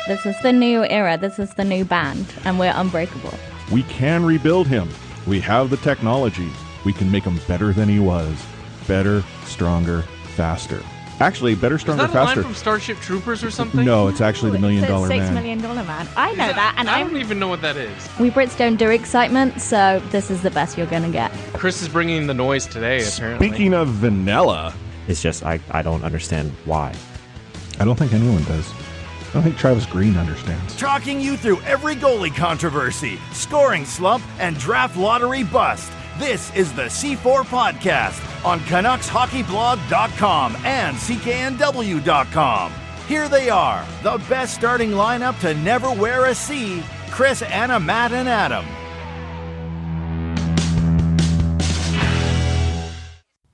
This is the new era. This is the new band, and we're unbreakable. We can rebuild him. We have the technology. We can make him better than he was. Better, stronger, faster. Actually, better, stronger, faster. Is that a faster. line from Starship Troopers or something? No, it's actually the $1 Million Man. $6 Million Man. I know that, and I don't even know what that is. We Brits don't do excitement, so this is the best you're gonna get. Chris is bringing the noise today, apparently. Speaking of vanilla, it's just I don't understand why. I don't think anyone does. I don't think Travis Green understands. Talking you through every goalie controversy, scoring slump, and draft lottery bust. This is the C4 Podcast on CanucksHockeyBlog.com and CKNW.com. Here they are, the best starting lineup to never wear a C, Chris, Anna, Matt, and Adam.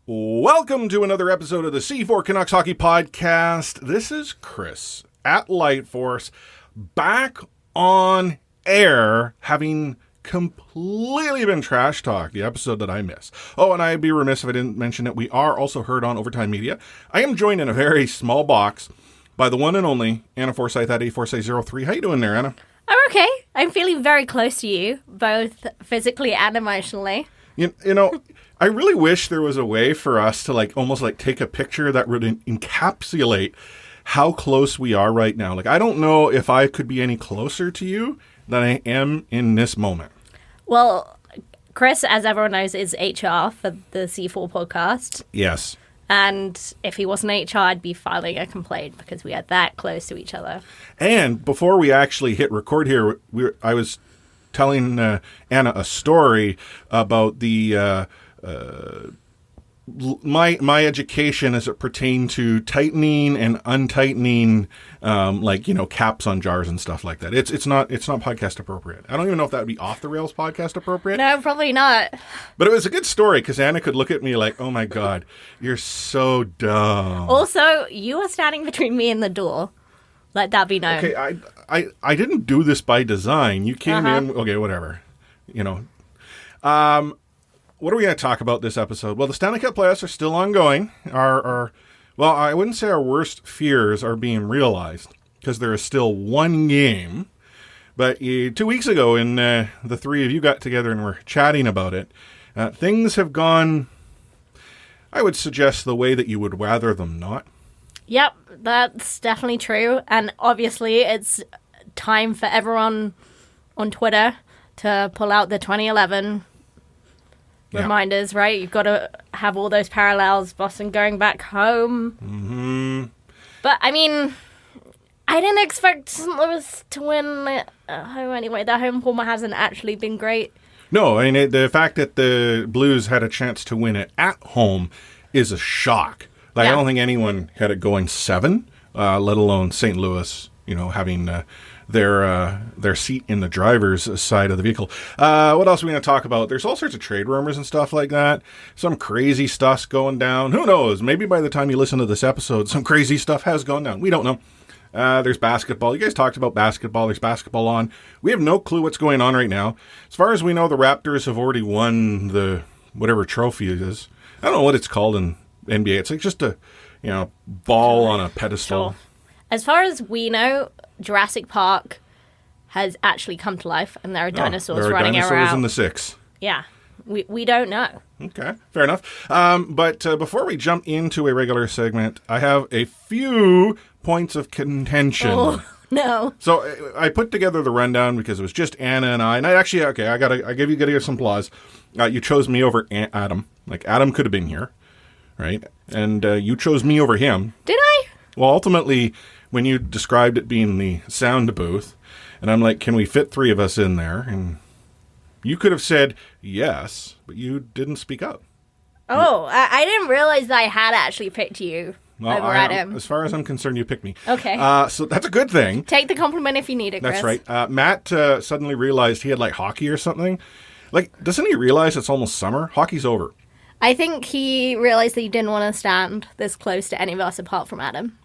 Welcome to another episode of the C4 Canucks Hockey Podcast. This is Chris at Lightforce, back on air, having completely been trash talked, the episode that I missed. Oh, and I'd be remiss if I didn't mention that we are also heard on Overtime Media. I am joined in a very small box by the one and only Anna Forsyth at A4Say03. How you doing there, Anna? I'm okay. I'm feeling very close to you, both physically and emotionally. You know, I really wish there was a way for us to almost take a picture that would encapsulate how close we are right now. I don't know if I could be any closer to you than I am in this moment. Well, Chris, as everyone knows, is HR for the C4 podcast. Yes. And if he wasn't HR, I'd be filing a complaint because we are that close to each other. And before we actually hit record here, I was telling Anna a story about the my education as it pertained to tightening and untightening, caps on jars and stuff like that. It's not podcast appropriate. I don't even know if that would be off the rails podcast appropriate. No, probably not. But it was a good story because Anna could look at me like, "Oh my God, you're so dumb." Also, you are standing between me and the door. Let that be known. Okay, I didn't do this by design. You came in. Okay, whatever. What are we going to talk about this episode? Well, the Stanley Cup playoffs are still ongoing. Well, I wouldn't say our worst fears are being realized because there is still one game. But 2 weeks ago, when the three of you got together and were chatting about it, things have gone, I would suggest, the way that you would rather them not. Yep, that's definitely true. And obviously, it's time for everyone on Twitter to pull out the 2011 reminders, right? You've got to have all those parallels, Boston going back home. Mm-hmm. But, I mean, I didn't expect St. Louis to win at home anyway. Their home form hasn't actually been great. No, I mean, the fact that the Blues had a chance to win it at home is a shock. I don't think anyone had it going 7, let alone St. Louis, having their seat in the driver's side of the vehicle. What else are we going to talk about? There's all sorts of trade rumors and stuff like that. Some crazy stuff's going down. Who knows? Maybe by the time you listen to this episode, some crazy stuff has gone down. We don't know. There's basketball. You guys talked about basketball. There's basketball on. We have no clue what's going on right now. As far as we know, the Raptors have already won the whatever trophy it is. I don't know what it's called in NBA. It's just a ball on a pedestal. Sure. As far as we know, Jurassic Park has actually come to life, and there are dinosaurs running around. There are dinosaurs in the 6. Yeah, we don't know. Okay, fair enough. But before we jump into a regular segment, I have a few points of contention. Oh, no. So I put together the rundown because it was just Anna and I. And I gotta give some applause. You chose me over Adam. Adam could have been here, right? And you chose me over him. Did I? Well, ultimately, when you described it being the sound booth, and I'm like, can we fit 3 of us in there? And you could have said yes, but you didn't speak up. Oh, I didn't realize that I had actually picked you over Adam. As far as I'm concerned, you picked me. Okay. So that's a good thing. Take the compliment if you need it, Chris. That's right. Matt suddenly realized he had hockey or something. Doesn't he realize it's almost summer? Hockey's over. I think he realized that he didn't want to stand this close to any of us apart from Adam.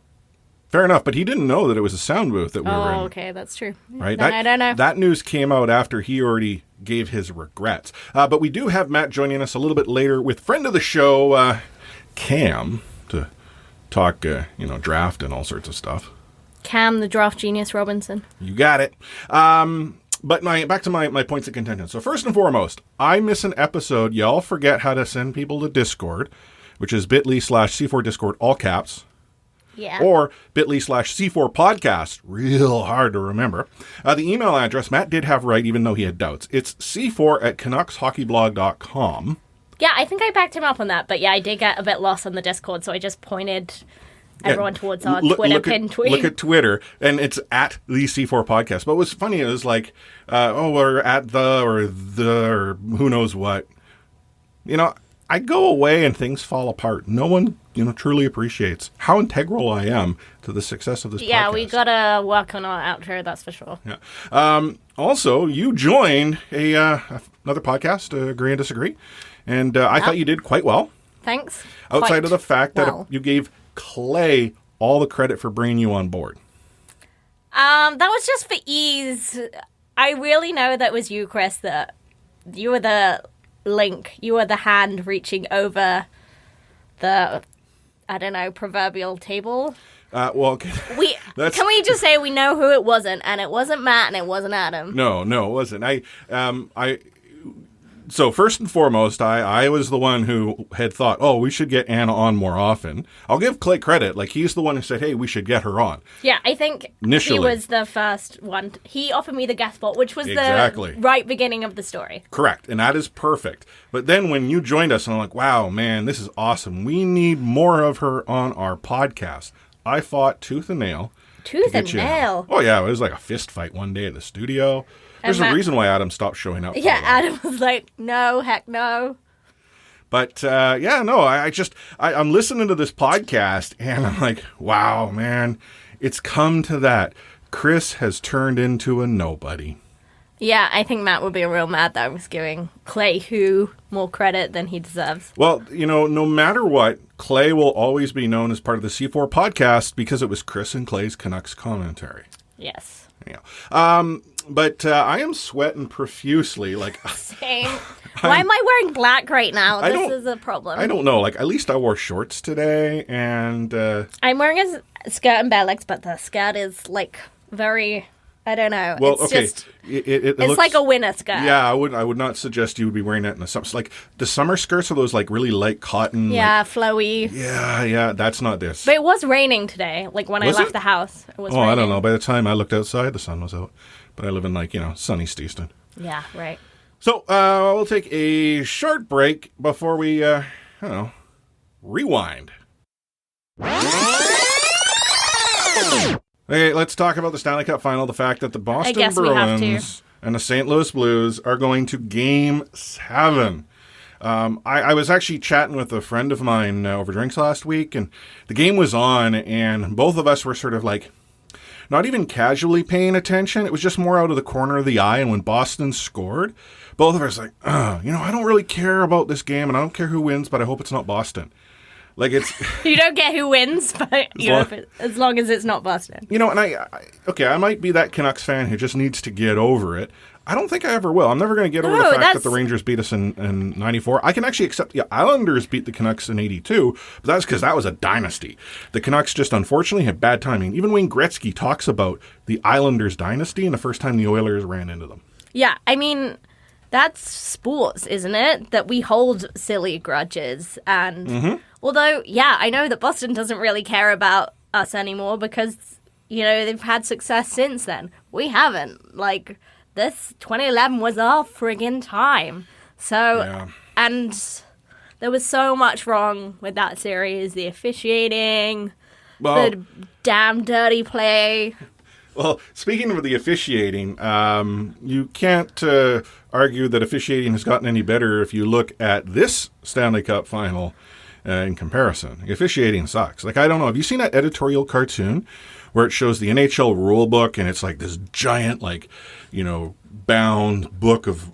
Fair enough, but he didn't know that it was a sound booth that we were in. Oh, okay, that's true. Right? Then I don't know. That news came out after he already gave his regrets. But we do have Matt joining us a little bit later with friend of the show, Cam, to talk, draft and all sorts of stuff. Cam, the draft genius Robinson. You got it. But back to my points of contention. So first and foremost, I miss an episode. Y'all forget how to send people to Discord, which is bit.ly/C4Discord, all caps. Yeah. Or bit.ly/C4 podcast. Real hard to remember. The email address, Matt did have right, even though he had doubts. It's c4@canuckshockeyblog.com. Yeah, I think I backed him up on that. But yeah, I did get a bit lost on the Discord, so I just pointed everyone towards our Twitter pin tweet. Look at Twitter, and it's at the C4 podcast. But what's funny is like, we're at or who knows what. You know, I go away and things fall apart. No one, truly appreciates how integral I am to the success of this podcast. Yeah, we gotta work on our outro, that's for sure. Yeah. Also, you joined another podcast, Agree and Disagree, and I thought you did quite well. Thanks. Outside of the fact that you gave Clay all the credit for bringing you on board. That was just for ease. I really know that was you, Chris, that you were the link. You were the hand reaching over the, proverbial table. Can we just say we know who it wasn't, and it wasn't Matt, and it wasn't Adam. No, it wasn't. So first and foremost, I was the one who had thought, we should get Anna on more often. I'll give Clay credit. Like, he's the one who said, hey, we should get her on. Yeah, I think initially he was the first one. He offered me the guest spot, which was exactly the right beginning of the story. Correct, and that is perfect. But then when you joined us, and I'm like, wow, man, this is awesome. We need more of her on our podcast. I fought tooth and nail. Tooth and nail? Oh, yeah, it was like a fist fight one day at the studio. There's a reason why Adam stopped showing up. Yeah, Adam was like, no, heck no. But, I'm listening to this podcast, and I'm like, wow, man, it's come to that. Chris has turned into a nobody. Yeah, I think Matt would be real mad that I was giving Clay more credit than he deserves. Well, no matter what, Clay will always be known as part of the C4 podcast because it was Chris and Clay's Canucks commentary. Yes. Yeah. But I am sweating profusely. Like, same. Why am I wearing black right now? This is a problem. I don't know. Like, at least I wore shorts today, and I'm wearing a skirt and bare legs, but the skirt is like very. I don't know. Well, it's okay. just. It it's looks, like a winter skirt. Yeah, I would not suggest you would be wearing that in the summer. Like the summer skirts are those like really light cotton. Yeah, flowy. Yeah. That's not this. But it was raining today. Like when I left the house, it was raining. I don't know. By the time I looked outside, the sun was out. But I live in sunny Steaston. Yeah, right. So we'll take a short break before we, rewind. Okay, let's talk about the Stanley Cup final. The fact that the Boston Bruins and the St. Louis Blues are going to Game 7. I was actually chatting with a friend of mine over drinks last week, and the game was on, and both of us were sort of like, not even casually paying attention. It was just more out of the corner of the eye. And when Boston scored, both of us like, I don't really care about this game, and I don't care who wins, but I hope it's not Boston. Like, it's you don't get who wins, but as long as it's not Boston. And I might be that Canucks fan who just needs to get over it. I don't think I ever will. I'm never going to get over the fact that the Rangers beat us in 94. I can actually accept the Islanders beat the Canucks in 82, but that's because that was a dynasty. The Canucks just unfortunately had bad timing. Even Wayne Gretzky talks about the Islanders dynasty and the first time the Oilers ran into them. Yeah, I mean, that's sports, isn't it? That we hold silly grudges. And although, I know that Boston doesn't really care about us anymore because, they've had success since then. We haven't. Like, this 2011 was our friggin' time. So, and there was so much wrong with that series. The officiating, the damn dirty play. Well, speaking of the officiating, you can't argue that officiating has gotten any better if you look at this Stanley Cup final in comparison. The officiating sucks. Like, I don't know. Have you seen that editorial cartoon where it shows the NHL rule book and it's like this giant, bound book of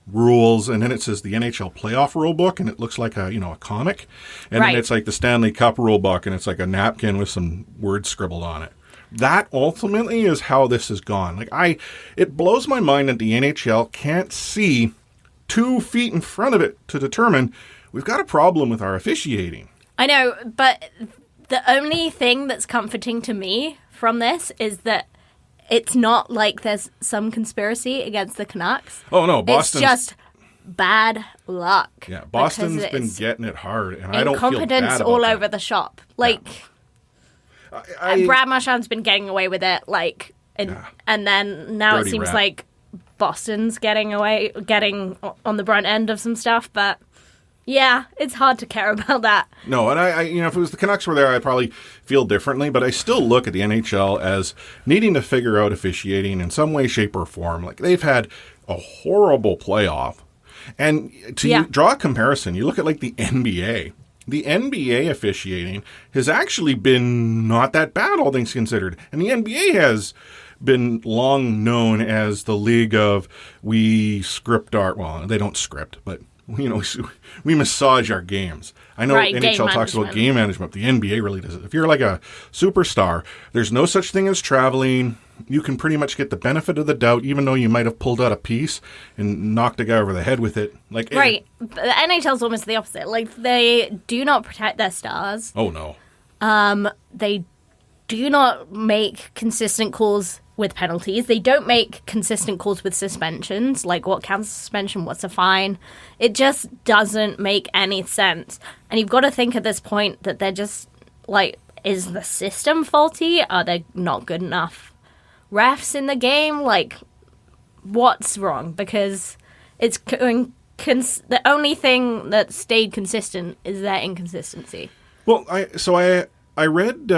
rules, and then it says the NHL playoff rule book, and it looks like a comic, and then it's like the Stanley Cup rule book, and it's like a napkin with some words scribbled on it. That ultimately is how this has gone. It blows my mind that the NHL can't see 2 feet in front of it to determine we've got a problem with our officiating. I know, but The only thing that's comforting to me from this is that it's not like there's some conspiracy against the Canucks. Oh, no, Boston's... It's just bad luck. Yeah, Boston's been getting it hard, and I don't feel bad about incompetence all that. over the shop. Like, Brad Marchand's been getting away with it, like, and then now Dirty it seems rat. like Boston's getting on the brunt end of some stuff, but yeah, it's hard to care about that. No, and I if it was the Canucks were there, I'd probably feel differently, but I still look at the NHL as needing to figure out officiating in some way, shape, or form. Like, they've had a horrible playoff. And to draw a comparison, you look at, like, the NBA. The NBA officiating has actually been not that bad, all things considered. And the NBA has been long known as the league of we script our... Well, they don't script, but... we massage our games. I know NHL talks about game management, but the NBA really does it. If you're like a superstar, there's no such thing as traveling. You can pretty much get the benefit of the doubt, even though you might have pulled out a piece and knocked a guy over the head with it. Like, right. The NHL's almost the opposite. Like, they do not protect their stars. Oh, no. They do not make consistent calls with penalties. They don't make consistent calls with suspensions, like what counts as suspension, what's a fine. It just doesn't make any sense. And you've got to think at this point that they're just, like, is the system faulty? Are there not good enough refs in the game? Like, what's wrong? Because it's the only thing that stayed consistent is their inconsistency. Well, I read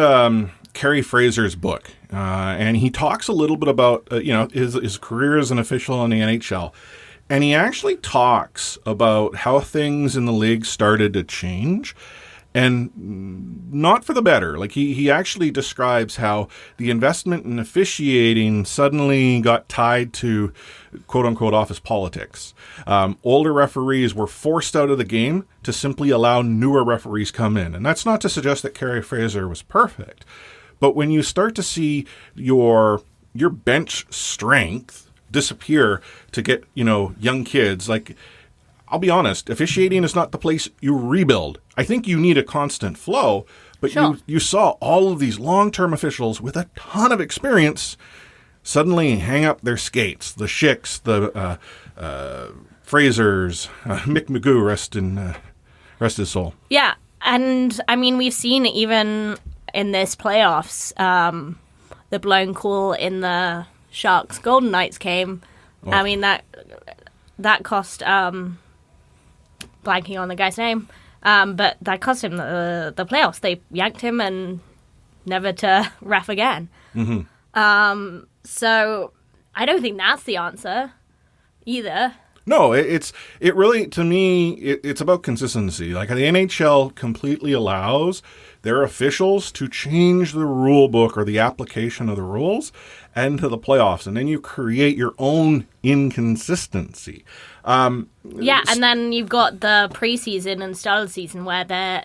Kerry Fraser's book, and he talks a little bit about his career as an official in the NHL, and he actually talks about how things in the league started to change, and not for the better. Like, he actually describes how the investment in officiating suddenly got tied to quote-unquote office politics. Older referees were forced out of the game to simply allow newer referees come in. And that's not to suggest that Kerry Fraser was perfect. But when you start to see your bench strength disappear to get, young kids, like, I'll be honest, officiating is not the place you rebuild. I think you need a constant flow, but sure. you saw all of these long-term officials with a ton of experience suddenly hang up their skates. The Schicks, the Frasers, Mick Magoo, rest his soul. Yeah, and I mean, we've seen even in this playoffs, the blown call in the Sharks Golden Knights game. Oh. I mean, that cost blanking on the guy's name, but that cost him the playoffs. They yanked him and never to ref again. Mm-hmm. So I don't think that's the answer either. No, it really, to me, it's about consistency. Like, the NHL completely allows their officials to change the rule book or the application of the rules into the playoffs, and then you create your own inconsistency. And then you've got the preseason and start of the season where they're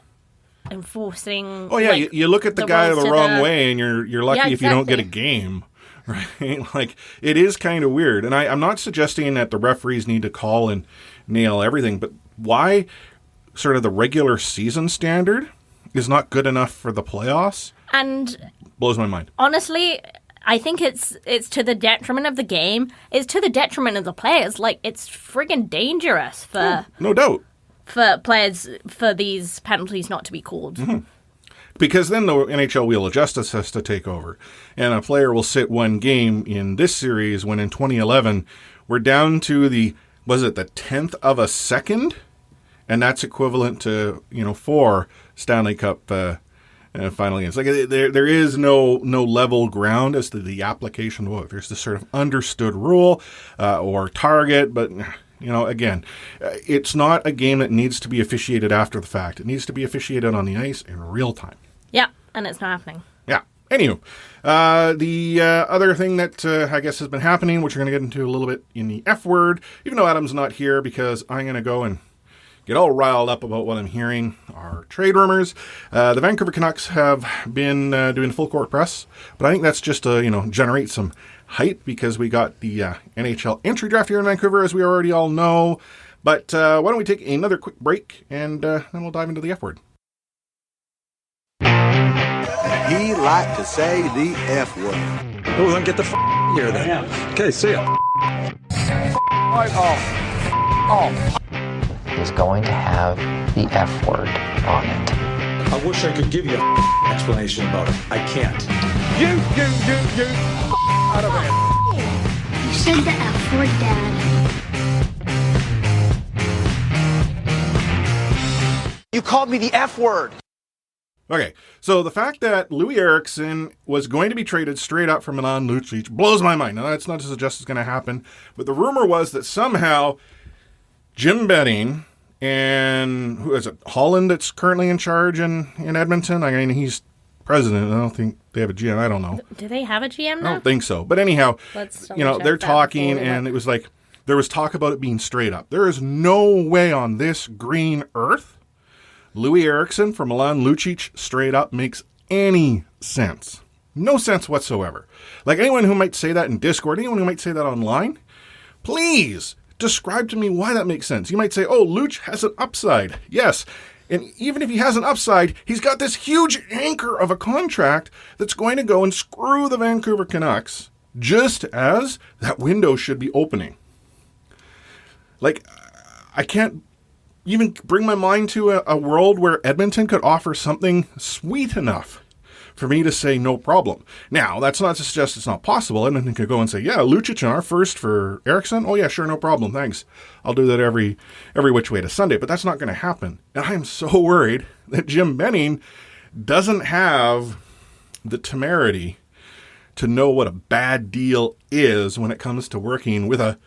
enforcing. Oh yeah, like, you look at the guy the wrong way, and you're lucky if you don't get a game. Right? Like, it is kind of weird. And I'm not suggesting that the referees need to call and nail everything, but why sort of the regular season standard is not good enough for the playoffs? And blows my mind. Honestly, I think it's to the detriment of the game. It's to the detriment of the players. Like, it's friggin' dangerous for... no doubt. For players, for these penalties not to be called. Mm-hmm. Because then the NHL Wheel of Justice has to take over. And a player will sit one game in this series when in 2011, we're down to the 10th of a second? And that's equivalent to, 4 Stanley Cup final games. Like, there is no level ground as to the application of it. There's this sort of understood rule or target, but... again, it's not a game that needs to be officiated after the fact. It needs to be officiated on the ice in real time. Yeah, and it's not happening. Yeah. Anywho, the other thing that I guess has been happening, which we're going to get into a little bit in the F word, even though Adam's not here because I'm going to go and get all riled up about what I'm hearing, are trade rumors. The Vancouver Canucks have been doing full court press, but I think that's just to, generate some hype because we got the NHL Entry Draft here in Vancouver, as we already all know. But why don't we take another quick break, and then we'll dive into the F word. He liked to say the F word. Well, then get the here then. Okay, see ya. Right off. Is going to have the F word on it. I wish I could give you an explanation about it. I can't. You. Out of here. You said the F word, Dad. You called me the F word. Okay, so the fact that Louis Eriksson was going to be traded straight up from Milan Lucic blows my mind. Now, that's not to suggest it's going to happen, but the rumor was that somehow Jim Benning and, who is it, Holland that's currently in charge in Edmonton? I mean, he's president. I don't think they have a GM. I don't know. Do they have a GM now? I don't think so. But anyhow, Let's they're talking, and it was like, there was talk about it being straight up. There is no way on this green earth Louis Eriksson for Milan Lucic straight up makes any sense. No sense whatsoever. Like, anyone who might say that in Discord, anyone who might say that online, please describe to me why that makes sense. You might say, oh, Luch has an upside. Yes. And even if he has an upside, he's got this huge anchor of a contract that's going to go and screw the Vancouver Canucks just as that window should be opening. Like, I can't even bring my mind to a world where Edmonton could offer something sweet enough for me to say no problem. Now, that's not to suggest it's not possible. Edmonton could go and say, yeah, Lucic in our first for Eriksson. Oh yeah, sure, no problem, thanks. I'll do that every which way to Sunday. But that's not going to happen. And I am so worried that Jim Benning doesn't have the temerity to know what a bad deal is when it comes to working with a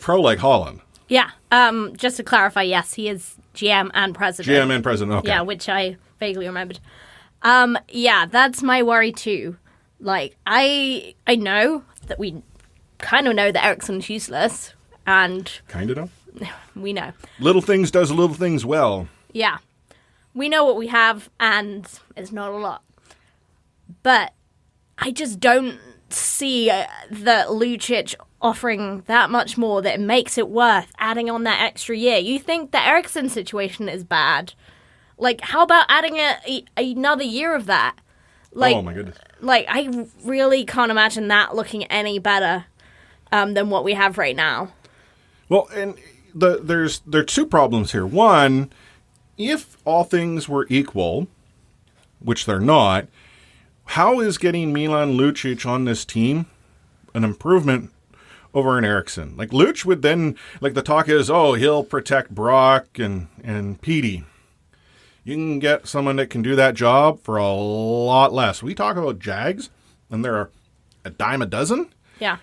pro like Holland. Yeah. Just to clarify, yes, he is GM and president. GM and president, okay. Yeah, which I vaguely remembered. Yeah, that's my worry too. Like, I know that we kind of know that Eriksson's useless, and... Kind of know? We know. Little things does little things well. Yeah. We know what we have, and it's not a lot. But I just don't see that Lucic offering that much more that it makes it worth adding on that extra year. You think the Eriksson situation is bad. Like, how about adding another year of that? Like, oh, my goodness. Like, I really can't imagine that looking any better than what we have right now. Well, and there are two problems here. One, if all things were equal, which they're not, how is getting Milan Lucic on this team an improvement over an Eriksson? Like, Luch would then, like, the talk is, oh, he'll protect Brock and Petey. You can get someone that can do that job for a lot less. We talk about Jags, and they're a dime a dozen. Yeah.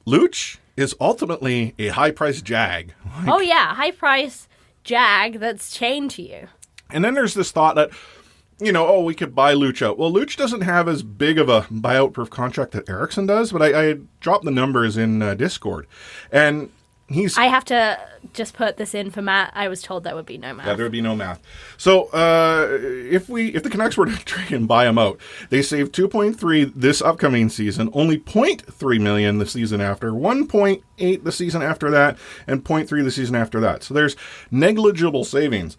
Luch is ultimately a high-priced Jag. Oh, yeah, high-price Jag that's chained to you. And then there's this thought that, we could buy Luch out. Well, Luch doesn't have as big of a buyout-proof contract that Eriksson does, but I dropped the numbers in Discord. And I have to just put this in for Matt. I was told there would be no math. Yeah, there would be no math. So if the Canucks were to trade and buy him out, they save 2.3 this upcoming season, only 0.3 million the season after, 1.8 the season after that, and 0.3 the season after that. So there's negligible savings.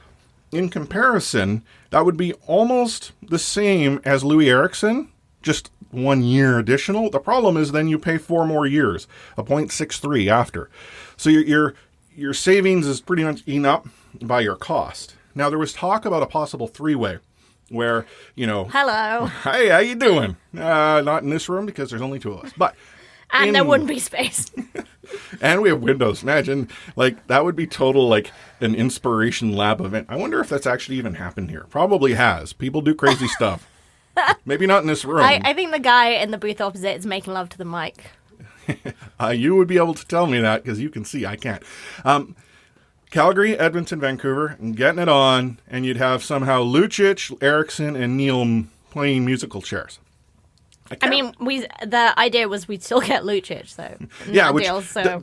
In comparison, that would be almost the same as Louis Eriksson, just 1 year additional. The problem is then you pay 4 more years, a 0.63 after. So your savings is pretty much eaten up by your cost. Now, there was talk about a possible 3-way where, Hello. Hey, how you doing? Not in this room because there's only 2 of us. But and there wouldn't be space. And we have windows. Imagine, that would be total, an inspiration lab event. I wonder if that's actually even happened here. Probably has. People do crazy stuff. Maybe not in this room. I think the guy in the booth opposite is making love to the mic. You would be able to tell me that because you can see I can't. Calgary, Edmonton, Vancouver, and getting it on, and you'd have somehow Lucic, Eriksson, and Neil playing musical chairs. I mean, the idea was we'd still get Lucic, so yeah, which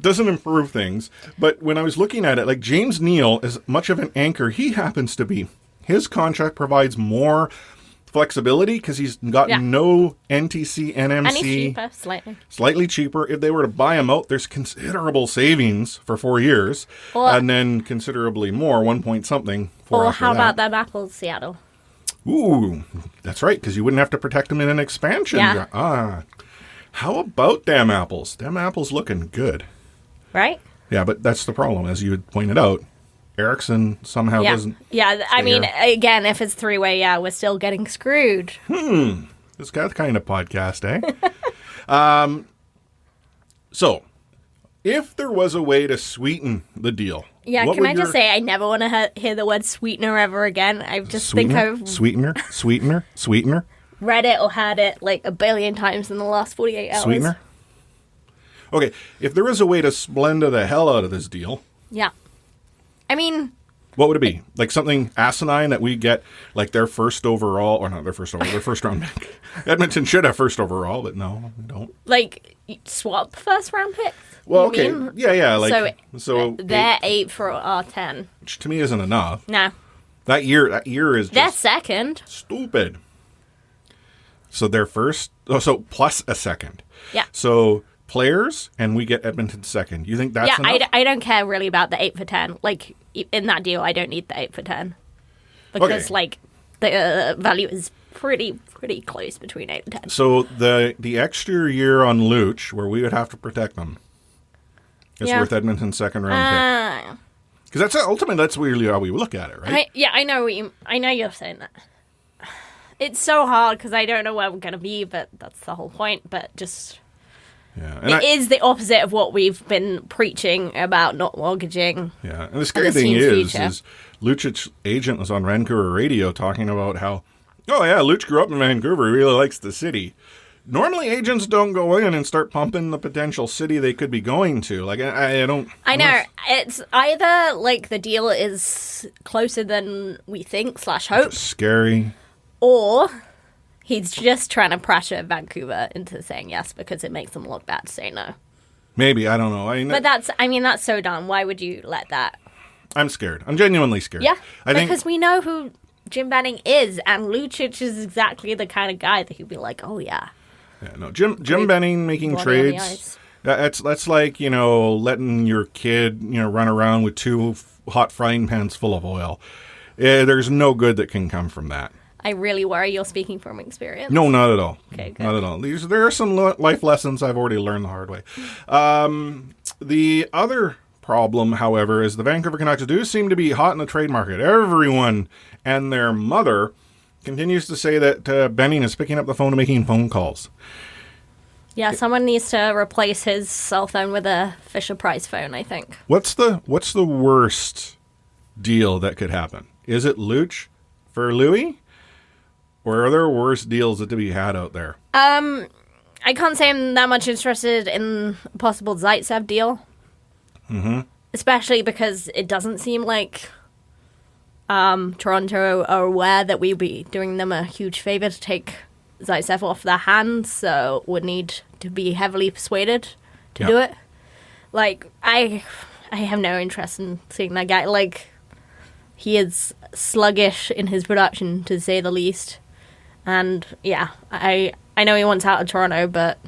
doesn't improve things. But when I was looking at it, James Neal, as much of an anchor he happens to be, his contract provides more flexibility because he's got no NTC, NMC. And he's cheaper, slightly cheaper. If they were to buy him out, there's considerable savings for 4 years, and then considerably more, 1 point something. Or how about them apples, Seattle? Ooh, that's right, because you wouldn't have to protect them in an expansion. Yeah. How about Damn Apples? Damn Apples looking good. Right? Yeah, but that's the problem, as you had pointed out. Erickson somehow doesn't. Yeah, I mean, again, if it's three-way, we're still getting screwed. It's that kind of podcast, eh? So, if there was a way to sweeten the deal. Yeah, can I just say I never want to hear the word sweetener ever again. I just think I've Sweetener. read it or heard it like a billion times in the last 48 hours. Sweetener? Okay, if there was a way to Splenda the hell out of this deal. Yeah. I mean... What would it be? Like something asinine that we get, like their first overall, or not their first overall, their first round pick. Edmonton should have first overall, but no, they don't. Like, swap first round picks? Well, okay. Mean? Yeah. Like, so they're 8 for our 10. Which to me isn't enough. No. That year is just... They're second. Stupid. So they're first, so plus a second. Yeah. So... players, and we get Edmonton second. You think that's enough? I don't care really about the 8 for 10. Like, in that deal, I don't need the 8 for 10. Because, like, the value is pretty close between 8 and 10. So, the extra year on Luch, where we would have to protect them, is worth Edmonton's second round pick. Because ultimately, that's really how we look at it, right? I know you're saying that. It's so hard, because I don't know where we're going to be, but that's the whole point. But just... Yeah, it is the opposite of what we've been preaching about not mortgaging. Yeah, and the scary thing is Lucic's agent was on Vancouver radio talking about how, Luch grew up in Vancouver, he really likes the city. Normally, agents don't go in and start pumping the potential city they could be going to. Like, I don't... I know. It's either, like, the deal is closer than we think / hope. Scary. Or... he's just trying to pressure Vancouver into saying yes because it makes them look bad to say no. Maybe, I don't know. But that's so dumb. Why would you let that? I'm scared. I'm genuinely scared. Yeah, because we know who Jim Benning is, and Lucic is exactly the kind of guy that he'd be like, oh yeah. Yeah, no, Jim Benning making trades. That's like, letting your kid, run around with 2 hot frying pans full of oil. There's no good that can come from that. I really worry you're speaking from experience. No, not at all. Okay, good. Not at all. There are some life lessons I've already learned the hard way. The other problem, however, is the Vancouver Canucks do seem to be hot in the trade market. Everyone and their mother continues to say that Benning is picking up the phone and making phone calls. Yeah, someone needs to replace his cell phone with a Fisher-Price phone, I think. What's the worst deal that could happen? Is it Luch for Louis? Or are there worse deals that to be had out there? I can't say I'm that much interested in a possible Zaitsev deal. Mm-hmm. Especially because it doesn't seem like Toronto are aware that we'd be doing them a huge favor to take Zaitsev off their hands, so would need to be heavily persuaded to do it. Like, I have no interest in seeing that guy. Like, he is sluggish in his production, to say the least. And, yeah, I know he wants out of Toronto, but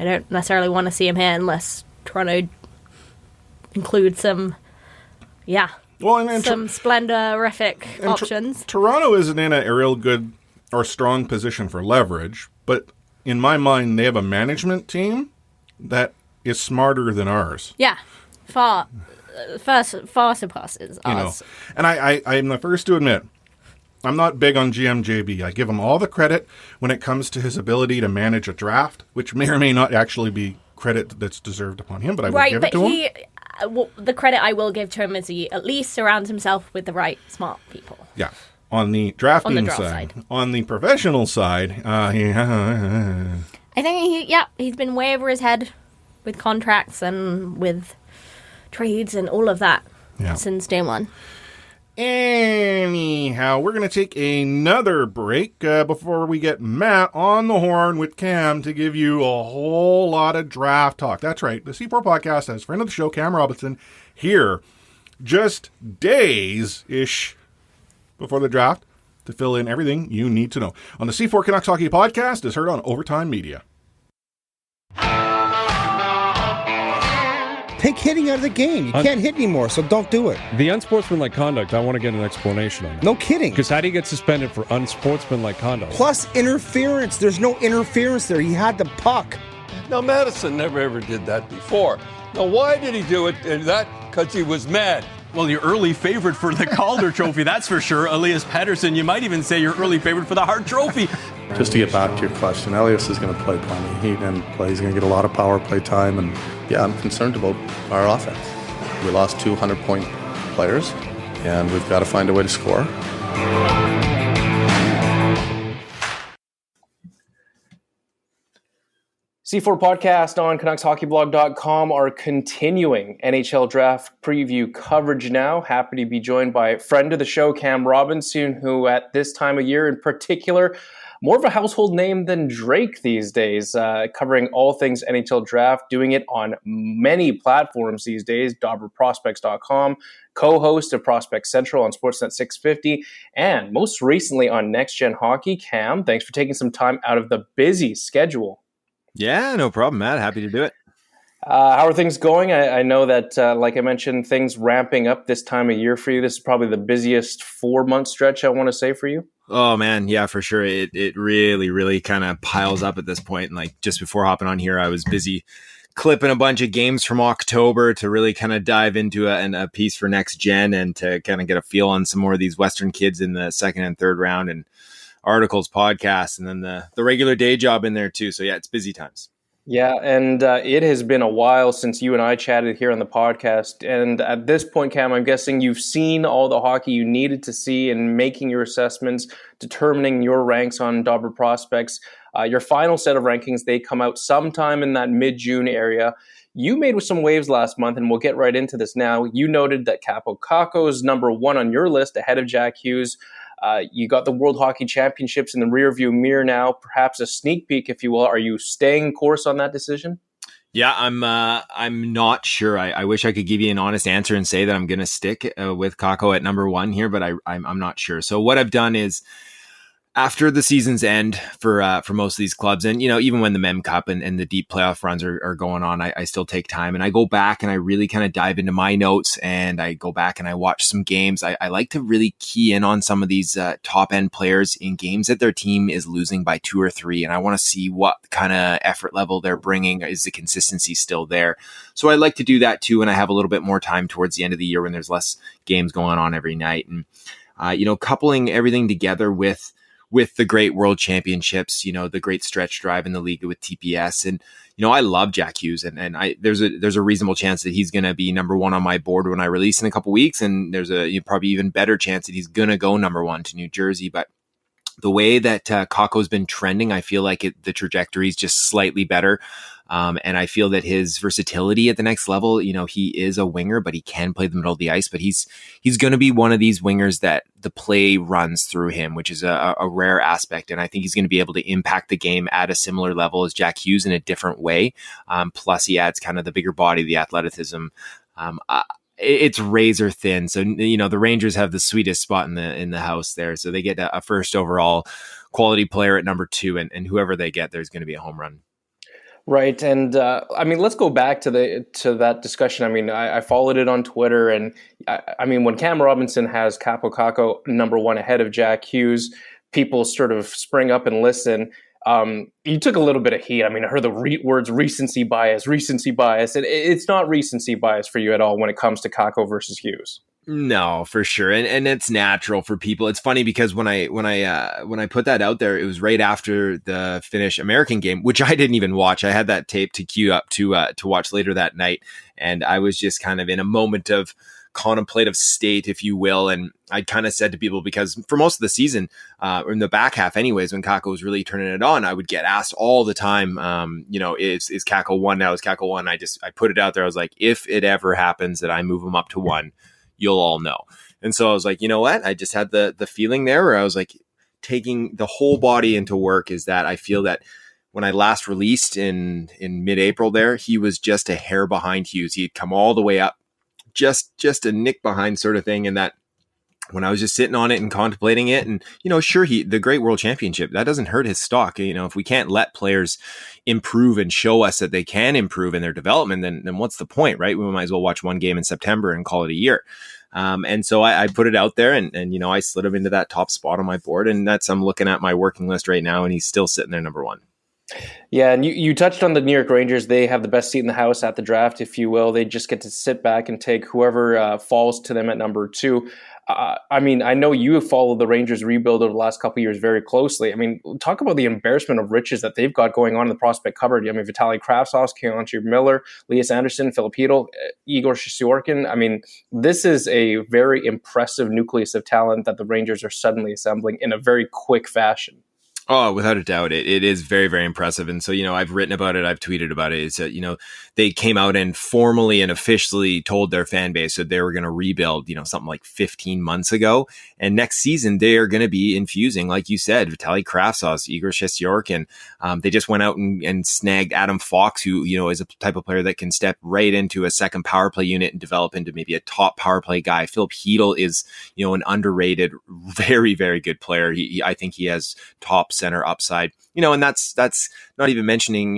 I don't necessarily want to see him here unless Toronto includes some, some splendorific options. Toronto isn't in a real good or strong position for leverage, but in my mind, they have a management team that is smarter than ours. Yeah, far surpasses ours. And I'm the first to admit, I'm not big on GMJB. I give him all the credit when it comes to his ability to manage a draft, which may or may not actually be credit that's deserved upon him, but I will give it to him. The credit I will give to him is he at least surrounds himself with the right smart people. Yeah. On the drafting side. On the professional side, I think he's been way over his head with contracts and with trades and all of that since day one. Anyhow, we're going to take another break before we get Matt on the horn with Cam to give you a whole lot of draft talk. That's right. The C4 podcast has friend of the show, Cam Robinson, here just days-ish before the draft to fill in everything you need to know. On the C4 Canucks Hockey Podcast is heard on Overtime Media. Take hitting out of the game. You can't hit anymore, so don't do it. The unsportsmanlike conduct, I want to get an explanation on that. No kidding. Because how do you get suspended for unsportsmanlike conduct? Plus interference. There's no interference there. He had the puck. Now, Madison never ever did that before. Now, why did he do it? And that because he was mad. Well, your early favorite for the Calder Trophy, that's for sure. Elias Pettersson, you might even say your early favorite for the Hart Trophy. Just to get back to your question, Elias is going to play plenty. He's going to get a lot of power play time. And, yeah, I'm concerned about our offense. We lost 200-point players, and we've got to find a way to score. C4 podcast on CanucksHockeyBlog.com are continuing NHL draft preview coverage now. Happy to be joined by friend of the show, Cam Robinson, who at this time of year in particular, more of a household name than Drake these days, covering all things NHL draft, doing it on many platforms these days, DobberProspects.com, co-host of Prospect Central on Sportsnet 650, and most recently on Next Gen Hockey. Cam, thanks for taking some time out of the busy schedule. Yeah, no problem, Matt. Happy to do it. How are things going? I know that, like I mentioned, things ramping up this time of year for you. This is probably the busiest 4-month stretch, I want to say, for you. Oh, man. Yeah, for sure. It really, really kind of piles up at this point. And like just before hopping on here, I was busy clipping a bunch of games from October to really kind of dive into a piece for Next Gen and to kind of get a feel on some more of these Western kids in the second and third round, and articles, podcasts, and then the regular day job in there too. So yeah, it's busy times. Yeah, and it has been a while since you and I chatted here on the podcast. And at this point, Cam, I'm guessing you've seen all the hockey you needed to see in making your assessments, determining your ranks on Dobber Prospects. Your final set of rankings, they come out sometime in that mid-June area. You made with some waves last month, and we'll get right into this now. You noted that Kaapo Kakko is number one on your list ahead of Jack Hughes. You got the World Hockey Championships in the rearview mirror now, perhaps a sneak peek, if you will. Are you staying course on that decision? Yeah, I'm not sure. I wish I could give you an honest answer and say that I'm going to stick with Kakko at number one here, but I'm not sure. So what I've done is, after the season's end for most of these clubs, and even when the Mem Cup and the deep playoff runs are going on, I still take time and I go back and I really kind of dive into my notes and I go back and I watch some games. I like to really key in on some of these top end players in games that their team is losing by 2 or 3, and I want to see what kind of effort level they're bringing. Is the consistency still there? So I like to do that too, and I have a little bit more time towards the end of the year when there's less games going on every night, and coupling everything together with the great world championships, the great stretch drive in the league with TPS. And, I love Jack Hughes, and there's a reasonable chance that he's going to be number one on my board when I release in a couple weeks. And there's a probably even better chance that he's going to go number one to New Jersey. But the way that Kakko's been trending, I feel like the trajectory is just slightly better. And I feel that his versatility at the next level, he is a winger, but he can play the middle of the ice. But he's going to be one of these wingers that the play runs through him, which is a rare aspect. And I think he's going to be able to impact the game at a similar level as Jack Hughes in a different way. Plus, he adds kind of the bigger body, the athleticism. It's razor thin. So, the Rangers have the sweetest spot in the house there. So they get a first overall quality player at number 2, and whoever they get, there's going to be a home run. Right. And let's go back to that discussion. I followed it on Twitter, and when Cam Robinson has Kaapo Kakko number 1 ahead of Jack Hughes, people sort of spring up and listen. You took a little bit of heat. I heard the words recency bias. And it's not recency bias for you at all when it comes to Kakko versus Hughes. No, for sure. And it's natural for people. It's funny because when I put that out there, it was right after the Finnish American game, which I didn't even watch. I had that tape to queue up to watch later that night. And I was just kind of in a moment of contemplative state, if you will. And I kind of said to people, because for most of the season, or in the back half anyways, when Kakko was really turning it on, I would get asked all the time, is Kakko 1 now? Is Kakko 1? I put it out there. I was like, if it ever happens that I move him up to 1, you'll all know. And so I was like, you know what? I just had the feeling there where I was like, taking the whole body into work, is that I feel that when I last released in mid-April there, he was just a hair behind Hughes. He'd come all the way up, just a nick behind sort of thing. And that when I was just sitting on it and contemplating it, and, sure, the great world championship, that doesn't hurt his stock. If we can't let players improve and show us that they can improve in their development, then what's the point, right? We might as well watch one game in September and call it a year. And so I put it out there and I slid him into that top spot on my board, and I'm looking at my working list right now, and he's still sitting there number 1. Yeah, and you touched on the New York Rangers. They have the best seat in the house at the draft, if you will. They just get to sit back and take whoever falls to them at number 2. I know you have followed the Rangers rebuild over the last couple of years very closely. Talk about the embarrassment of riches that they've got going on in the prospect cupboard. Vitaly Kravtsov, Keontae Miller, Elias Anderson, Filipino, Igor Shesterkin. This is a very impressive nucleus of talent that the Rangers are suddenly assembling in a very quick fashion. Oh, without a doubt. It is very, very impressive. And so, I've written about it. I've tweeted about it. It's they came out and formally and officially told their fan base that they were going to rebuild, something like 15 months ago. And next season, they are going to be infusing, like you said, Vitaly Kravtsov, Igor Shesterkin. They just went out and snagged Adam Fox, who, is a type of player that can step right into a second power play unit and develop into maybe a top power play guy. Philip Hedl is, an underrated, very, very good player. I think he has top center upside, and that's not even mentioning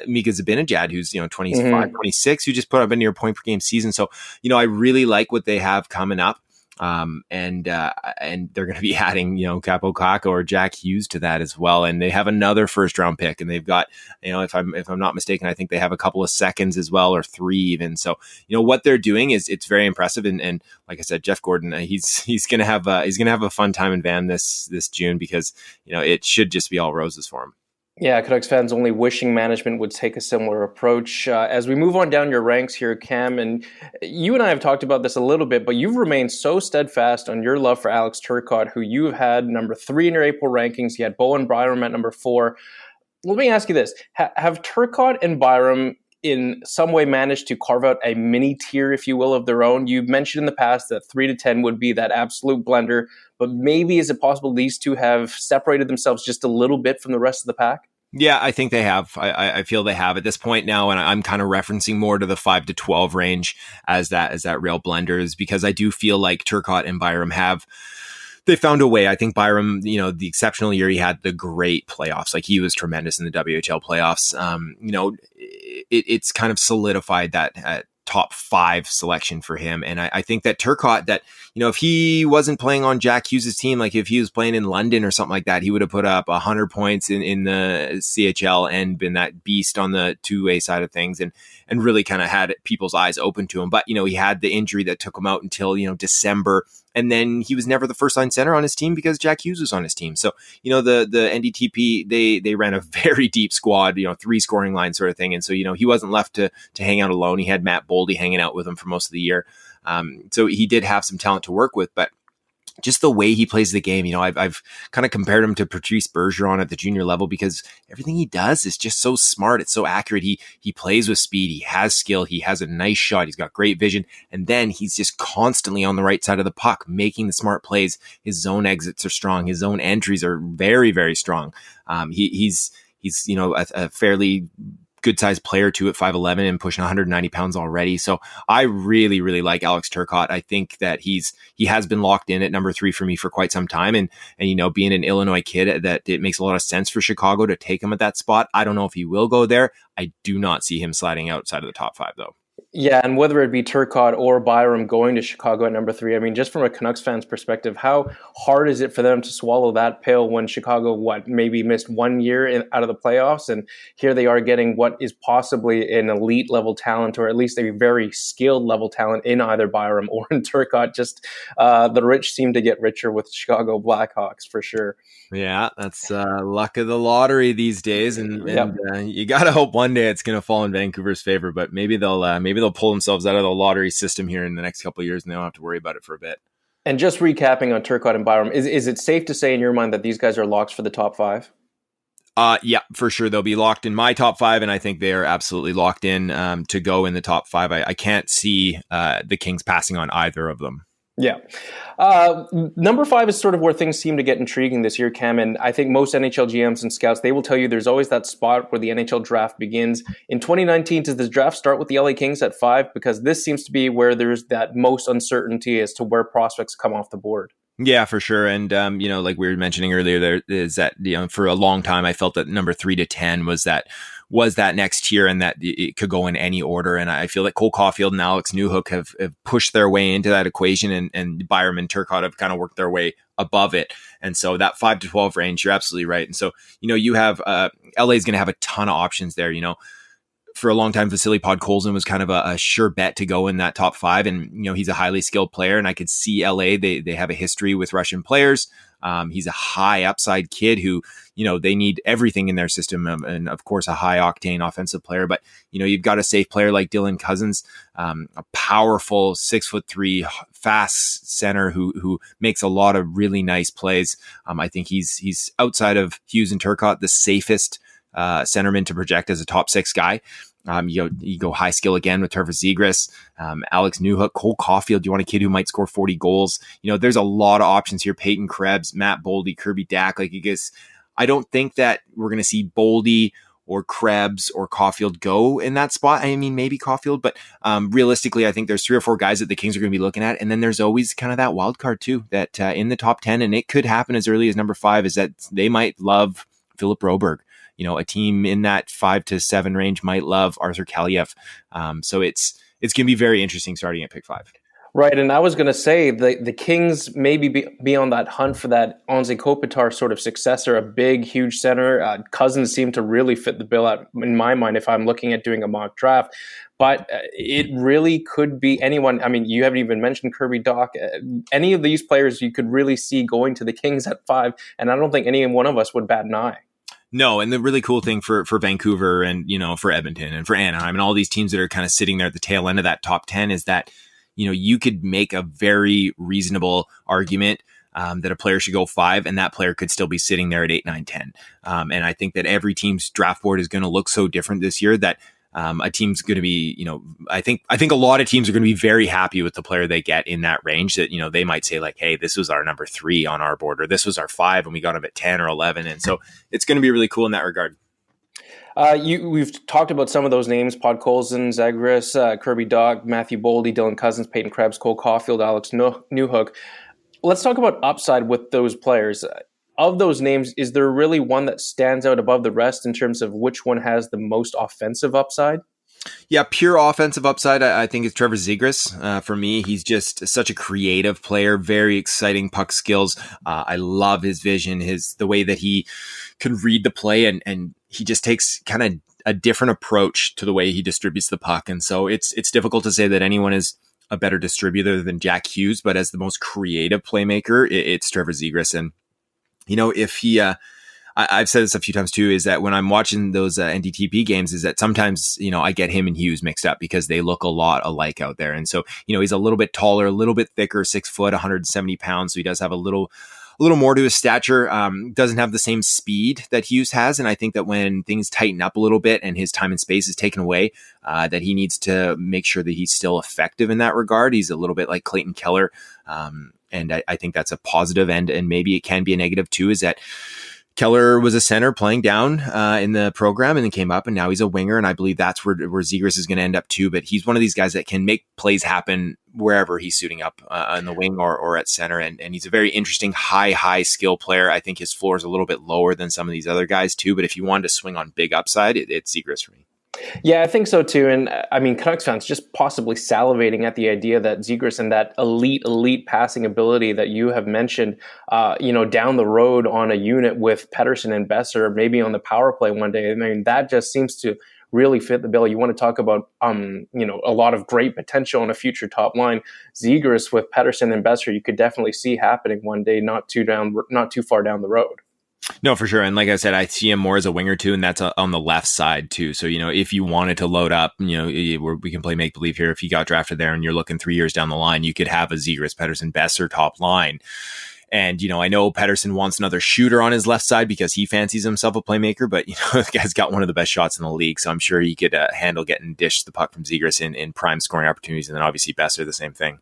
Mika Zibanejad, who's 25, 26, who just put up a near point per game season. So I really like what they have coming up, and they're going to be adding Capo Kakko or Jack Hughes to that as well, and they have another first round pick, and they've got if I'm not mistaken, I think they have a couple of seconds as well, or 3 even. So what they're doing it's very impressive, and like I said, Jeff Gordon, he's gonna have a fun time in Van this June, because it should just be all roses for him. Yeah, Canucks fans only wishing management would take a similar approach. As we move on down your ranks here, Cam, and you and I have talked about this a little bit, but you've remained so steadfast on your love for Alex Turcotte, who you have had number 3 in your April rankings. You had Bowen Byram at number 4. Let me ask you this. Have Turcotte and Byram in some way managed to carve out a mini tier, if you will, of their own? You've mentioned in the past that 3 to 10 would be that absolute blender, but maybe is it possible these two have separated themselves just a little bit from the rest of the pack? Yeah, I think they have. I feel they have at this point now, and I'm kind of referencing more to the 5 to 12 range as that real blender, is because I do feel like Turcotte and Byram they found a way. I think Byram, the exceptional year he had, the great playoffs, like he was tremendous in the WHL playoffs. It's kind of solidified that top 5 selection for him. And I think that Turcotte, that, if he wasn't playing on Jack Hughes' team, like if he was playing in London or something like that, he would have put up 100 points in the CHL and been that beast on the two-way side of things, and really kind of had people's eyes open to him. But, he had the injury that took him out until, December. And then he was never the first line center on his team because Jack Hughes was on his team. So, the NDTP, they ran a very deep squad, 3 scoring line sort of thing. And so, he wasn't left to hang out alone. He had Matt Boldy hanging out with him for most of the year. So he did have some talent to work with, but just the way he plays the game, I've kind of compared him to Patrice Bergeron at the junior level, because everything he does is just so smart. It's so accurate. He plays with speed. He has skill. He has a nice shot. He's got great vision. And then he's just constantly on the right side of the puck, making the smart plays. His zone exits are strong. His zone entries are very, very strong. He's a fairly good sized player too at 5'11" and pushing 190 pounds already. So I really, really like Alex Turcotte. I think that he has been locked in at number 3 for me for quite some time. And being an Illinois kid, that it makes a lot of sense for Chicago to take him at that spot. I don't know if he will go there. I do not see him sliding outside of the top 5 though. Yeah, and whether it be Turcotte or Byram going to Chicago at number 3, just from a Canucks fan's perspective, how hard is it for them to swallow that pill when Chicago, maybe missed 1 year out of the playoffs, and here they are getting what is possibly an elite level talent, or at least a very skilled level talent in either Byram or in Turcotte. Just the rich seem to get richer with Chicago Blackhawks for sure. Yeah, that's luck of the lottery these days, and you got to hope one day it's going to fall in Vancouver's favor. But maybe they'll pull themselves out of the lottery system here in the next couple of years, and they don't have to worry about it for a bit. And just recapping on Turcotte and Byram, is it safe to say in your mind that these guys are locks for the top 5? Yeah, for sure. They'll be locked in my top 5, and I think they are absolutely locked in to go in the top 5. I can't see the Kings passing on either of them. Yeah. Number 5 is sort of where things seem to get intriguing this year, Cam. And I think most NHL GMs and scouts, they will tell you there's always that spot where the NHL draft begins. In 2019, does the draft start with the LA Kings at 5? Because this seems to be where there's that most uncertainty as to where prospects come off the board. Yeah, for sure. And, like we were mentioning earlier, there is that, for a long time, I felt that number 3 to 10 was that next tier and that it could go in any order. And I feel that Cole Caulfield and Alex Newhook have pushed their way into that equation, and Byram and Turcotte have kind of worked their way above it. And so that 5 to 12 range, you're absolutely right. And so, you have LA is going to have a ton of options there. For a long time, Vasily Podkolzin was kind of a sure bet to go in that top 5. And, he's a highly skilled player, and I could see LA, they have a history with Russian players. He's a high upside kid who, they need everything in their system. And of course, a high octane offensive player, but you've got a safe player like Dylan Cousins, a powerful 6'3" fast center who makes a lot of really nice plays. I think he's outside of Hughes and Turcotte, the safest centerman to project as a top 6 guy. You go high skill again with Trevor Zegras, Alex Newhook, Cole Caulfield. You want a kid who might score 40 goals. There's a lot of options here. Peyton Krebs, Matt Boldy, Kirby Dack. I don't think that we're going to see Boldy or Krebs or Caulfield go in that spot. I mean, maybe Caulfield, but realistically, I think there's 3 or 4 guys that the Kings are going to be looking at. And then there's always kind of that wild card too, that in the top 10, and it could happen as early as number 5, is that they might love Philip Broberg. A team in that 5 to 7 range might love Arthur Kaliev. So it's going to be very interesting starting at pick 5. Right, and I was going to say the Kings maybe be on that hunt for that Anze Kopitar sort of successor, a big, huge center. Cousins seem to really fit the bill out, in my mind, if I'm looking at doing a mock draft. But it really could be anyone. I mean, you haven't even mentioned Kirby Doc. Any of these players you could really see going to the Kings at 5, and I don't think any one of us would bat an eye. No, and the really cool thing for Vancouver and, for Edmonton and for Anaheim and all these teams that are kind of sitting there at the tail end of that top 10 is that, you could make a very reasonable argument that a player should go 5, and that player could still be sitting there at 8, 9, 10. And I think that every team's draft board is going to look so different this year that a team's going to be, I think a lot of teams are going to be very happy with the player they get in that range that, they might say like, hey, this was our number 3 on our board, or this was our 5 and we got him at 10 or 11. And so it's going to be really cool in that regard. We've talked about some of those names: Podkolzin, Zegras, Kirby Doc, Matthew Boldy, Dylan Cousins, Peyton Krebs, Cole Caulfield, Alex Newhook. Let's talk about upside with those players. Of those names, is there really one that stands out above the rest in terms of which one has the most offensive upside? Yeah, pure offensive upside, I think it's Trevor Zegras. For me, he's just such a creative player, very exciting puck skills. I love his vision, the way that he can read the play, and he just takes kind of a different approach to the way he distributes the puck. And so it's difficult to say that anyone is a better distributor than Jack Hughes, but as the most creative playmaker, it's Trevor Zegras. And if he, I've said this a few times too, is that when I'm watching those NDTP games, is that sometimes, I get him and Hughes mixed up because they look a lot alike out there. And so, he's a little bit taller, a little bit thicker, 6 foot, 170 pounds. So he does have a little more to his stature, doesn't have the same speed that Hughes has. And I think that when things tighten up a little bit and his time and space is taken away, that he needs to make sure that he's still effective in that regard. He's a little bit like Clayton Keller. And I think that's a positive, and maybe it can be a negative too, is that Keller was a center playing down in the program and then came up, and now he's a winger. And I believe that's where Zegras is going to end up too. But he's one of these guys that can make plays happen wherever he's suiting up on the wing or at center. And he's a very interesting high skill player. I think his floor is a little bit lower than some of these other guys too. But if you wanted to swing on big upside, it's Zegras for me. Yeah, I think so too. And I mean, Canucks fans just possibly salivating at the idea that Zegras and that elite passing ability that you have mentioned, down the road on a unit with Pettersson and Besser, maybe on the power play one day. I mean, that just seems to really fit the bill. You want to talk about, a lot of great potential on a future top line. Zegras with Pettersson and Besser, you could definitely see happening one day, not too far down the road. No, for sure. And like I said, I see him more as a winger too, and that's on the left side too. So, if you wanted to load up, we can play make believe here. If you got drafted there and you're looking 3 years down the line, you could have a Zegras, Pettersson, Besser top line. And, I know Pettersson wants another shooter on his left side because he fancies himself a playmaker, but, the guy's got one of the best shots in the league. So I'm sure he could handle getting dished the puck from Zegras in prime scoring opportunities. And then obviously Besser, the same thing.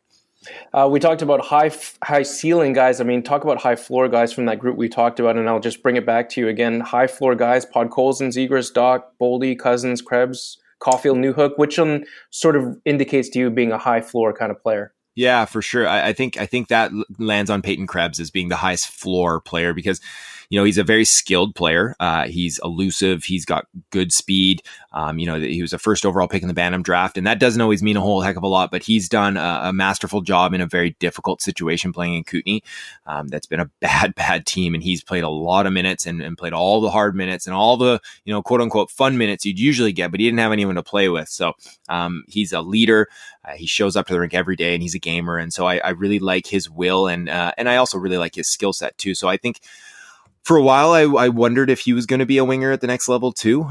We talked about high ceiling guys. I mean, talk about high floor guys from that group we talked about, and I'll just bring it back to you again. High floor guys: Podkolzin, Zegras, Doc, Boldy, Cousins, Krebs, Caulfield, Newhook. Which one sort of indicates to you being a high floor kind of player? Yeah, for sure. I think that lands on Peyton Krebs as being the highest floor player because, he's a very skilled player. He's elusive. He's got good speed. He was a first overall pick in the Bantam draft, and that doesn't always mean a whole heck of a lot, but he's done a masterful job in a very difficult situation playing in Kootenay. That's been a bad team, and he's played a lot of minutes and played all the hard minutes and all the, quote unquote fun minutes you'd usually get, but he didn't have anyone to play with. So he's a leader. He shows up to the rink every day, and he's a gamer. And so I really like his will, and I also really like his skill set too. So I think for a while, I wondered if he was going to be a winger at the next level too.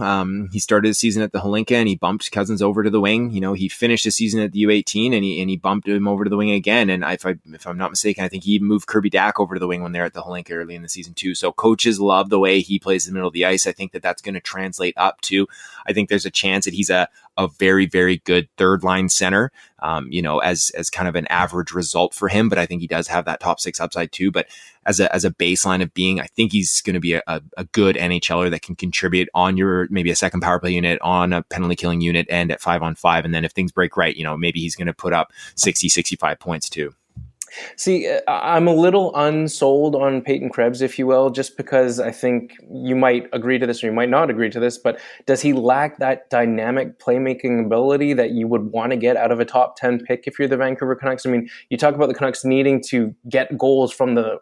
He started the season at the Holinka, and he bumped Cousins over to the wing. He finished the season at the U18, and he bumped him over to the wing again. And if I'm not mistaken, I think he moved Kirby Dack over to the wing when they're at the Holinka early in the season too. So coaches love the way he plays in the middle of the ice. I think that's going to translate up too. I think there's a chance that he's a very, very good third line center, as kind of an average result for him. But I think he does have that top six upside too. But as a baseline of being, I think he's going to be a good NHLer that can contribute on maybe a second power play unit, on a penalty killing unit, and at 5-on-5. And then if things break right, maybe he's going to put up 60, 65 points too. See, I'm a little unsold on Peyton Krebs, if you will, just because I think you might agree to this or you might not agree to this, but does he lack that dynamic playmaking ability that you would want to get out of a top 10 pick if you're the Vancouver Canucks? I mean, you talk about the Canucks needing to get goals from the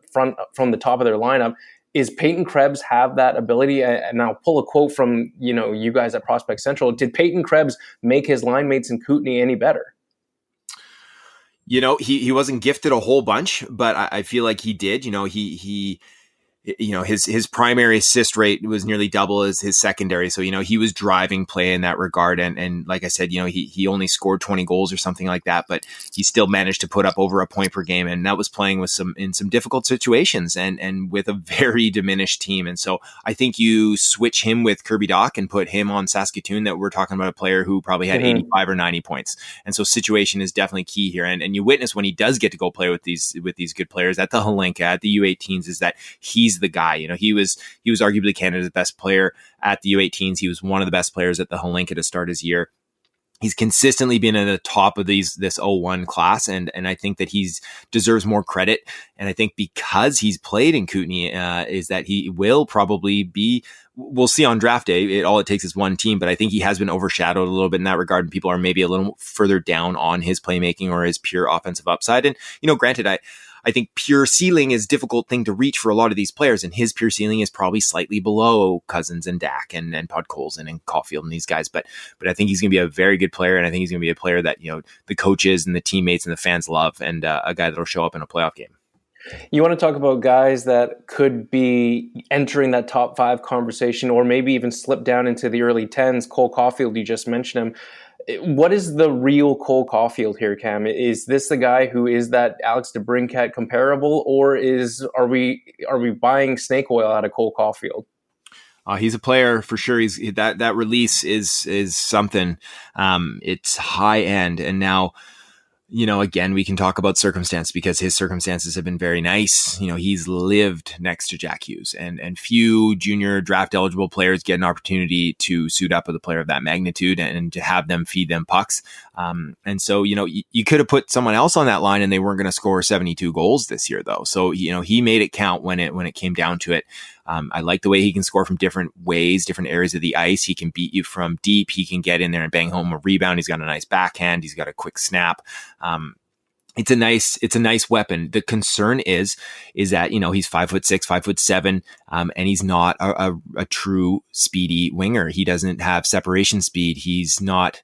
top of their lineup. Is Peyton Krebs have that ability? And I'll pull a quote from, you guys at Prospect Central. Did Peyton Krebs make his line mates in Kootenay any better? He wasn't gifted a whole bunch, but I feel like he did. His primary assist rate was nearly double as his secondary. So, he was driving play in that regard. And like I said, he only scored 20 goals or something like that, but he still managed to put up over a point per game. And that was playing in some difficult situations and with a very diminished team. And so I think you switch him with Kirby Dock and put him on Saskatoon, that we're talking about a player who probably had 85 or 90 points. And so situation is definitely key here. And you witness when he does get to go play with these good players at the Holinka, at the U18s, is that he's the guy. He was arguably Canada's best player at the U18s. He was one of the best players at the Holinka to start his year. He's consistently been at the top of this 01 class, and I think that he deserves more credit. And I think because he's played in Kootenay, is that he will probably be. We'll see on draft day. All it takes is one team, but I think he has been overshadowed a little bit in that regard, and people are maybe a little further down on his playmaking or his pure offensive upside. And granted, I think pure ceiling is a difficult thing to reach for a lot of these players, and his pure ceiling is probably slightly below Cousins and Dack and Podkolzin and Caulfield and these guys. But I think he's going to be a very good player, and I think he's going to be a player that the coaches and the teammates and the fans love, and a guy that'll show up in a playoff game. You want to talk about guys that could be entering that top 5 conversation, or maybe even slip down into the early 10s. Cole Caulfield, you just mentioned him. What is the real Cole Caulfield here, Cam? Is this the guy who is that Alex DeBrincat comparable, or are we buying snake oil out of Cole Caulfield? He's a player for sure. He's that release is something. It's high end, and now, again, we can talk about circumstance because his circumstances have been very nice. He's lived next to Jack Hughes, and few junior draft eligible players get an opportunity to suit up with a player of that magnitude and to have them feed them pucks. And so, you could have put someone else on that line and they weren't going to score 72 goals this year though. So, he made it count when it came down to it. I like the way he can score from different ways, different areas of the ice. He can beat you from deep. He can get in there and bang home a rebound. He's got a nice backhand. He's got a quick snap. It's a nice weapon. The concern is that, he's 5'6", 5'7", and he's not a true speedy winger. He doesn't have separation speed. He's not.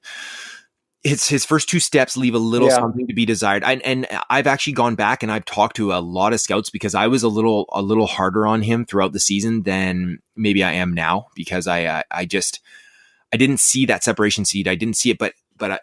His first 2 steps leave a little something to be desired. And I've actually gone back and I've talked to a lot of scouts because I was a little harder on him throughout the season than maybe I am now, because I didn't see that separation speed. I didn't see it, but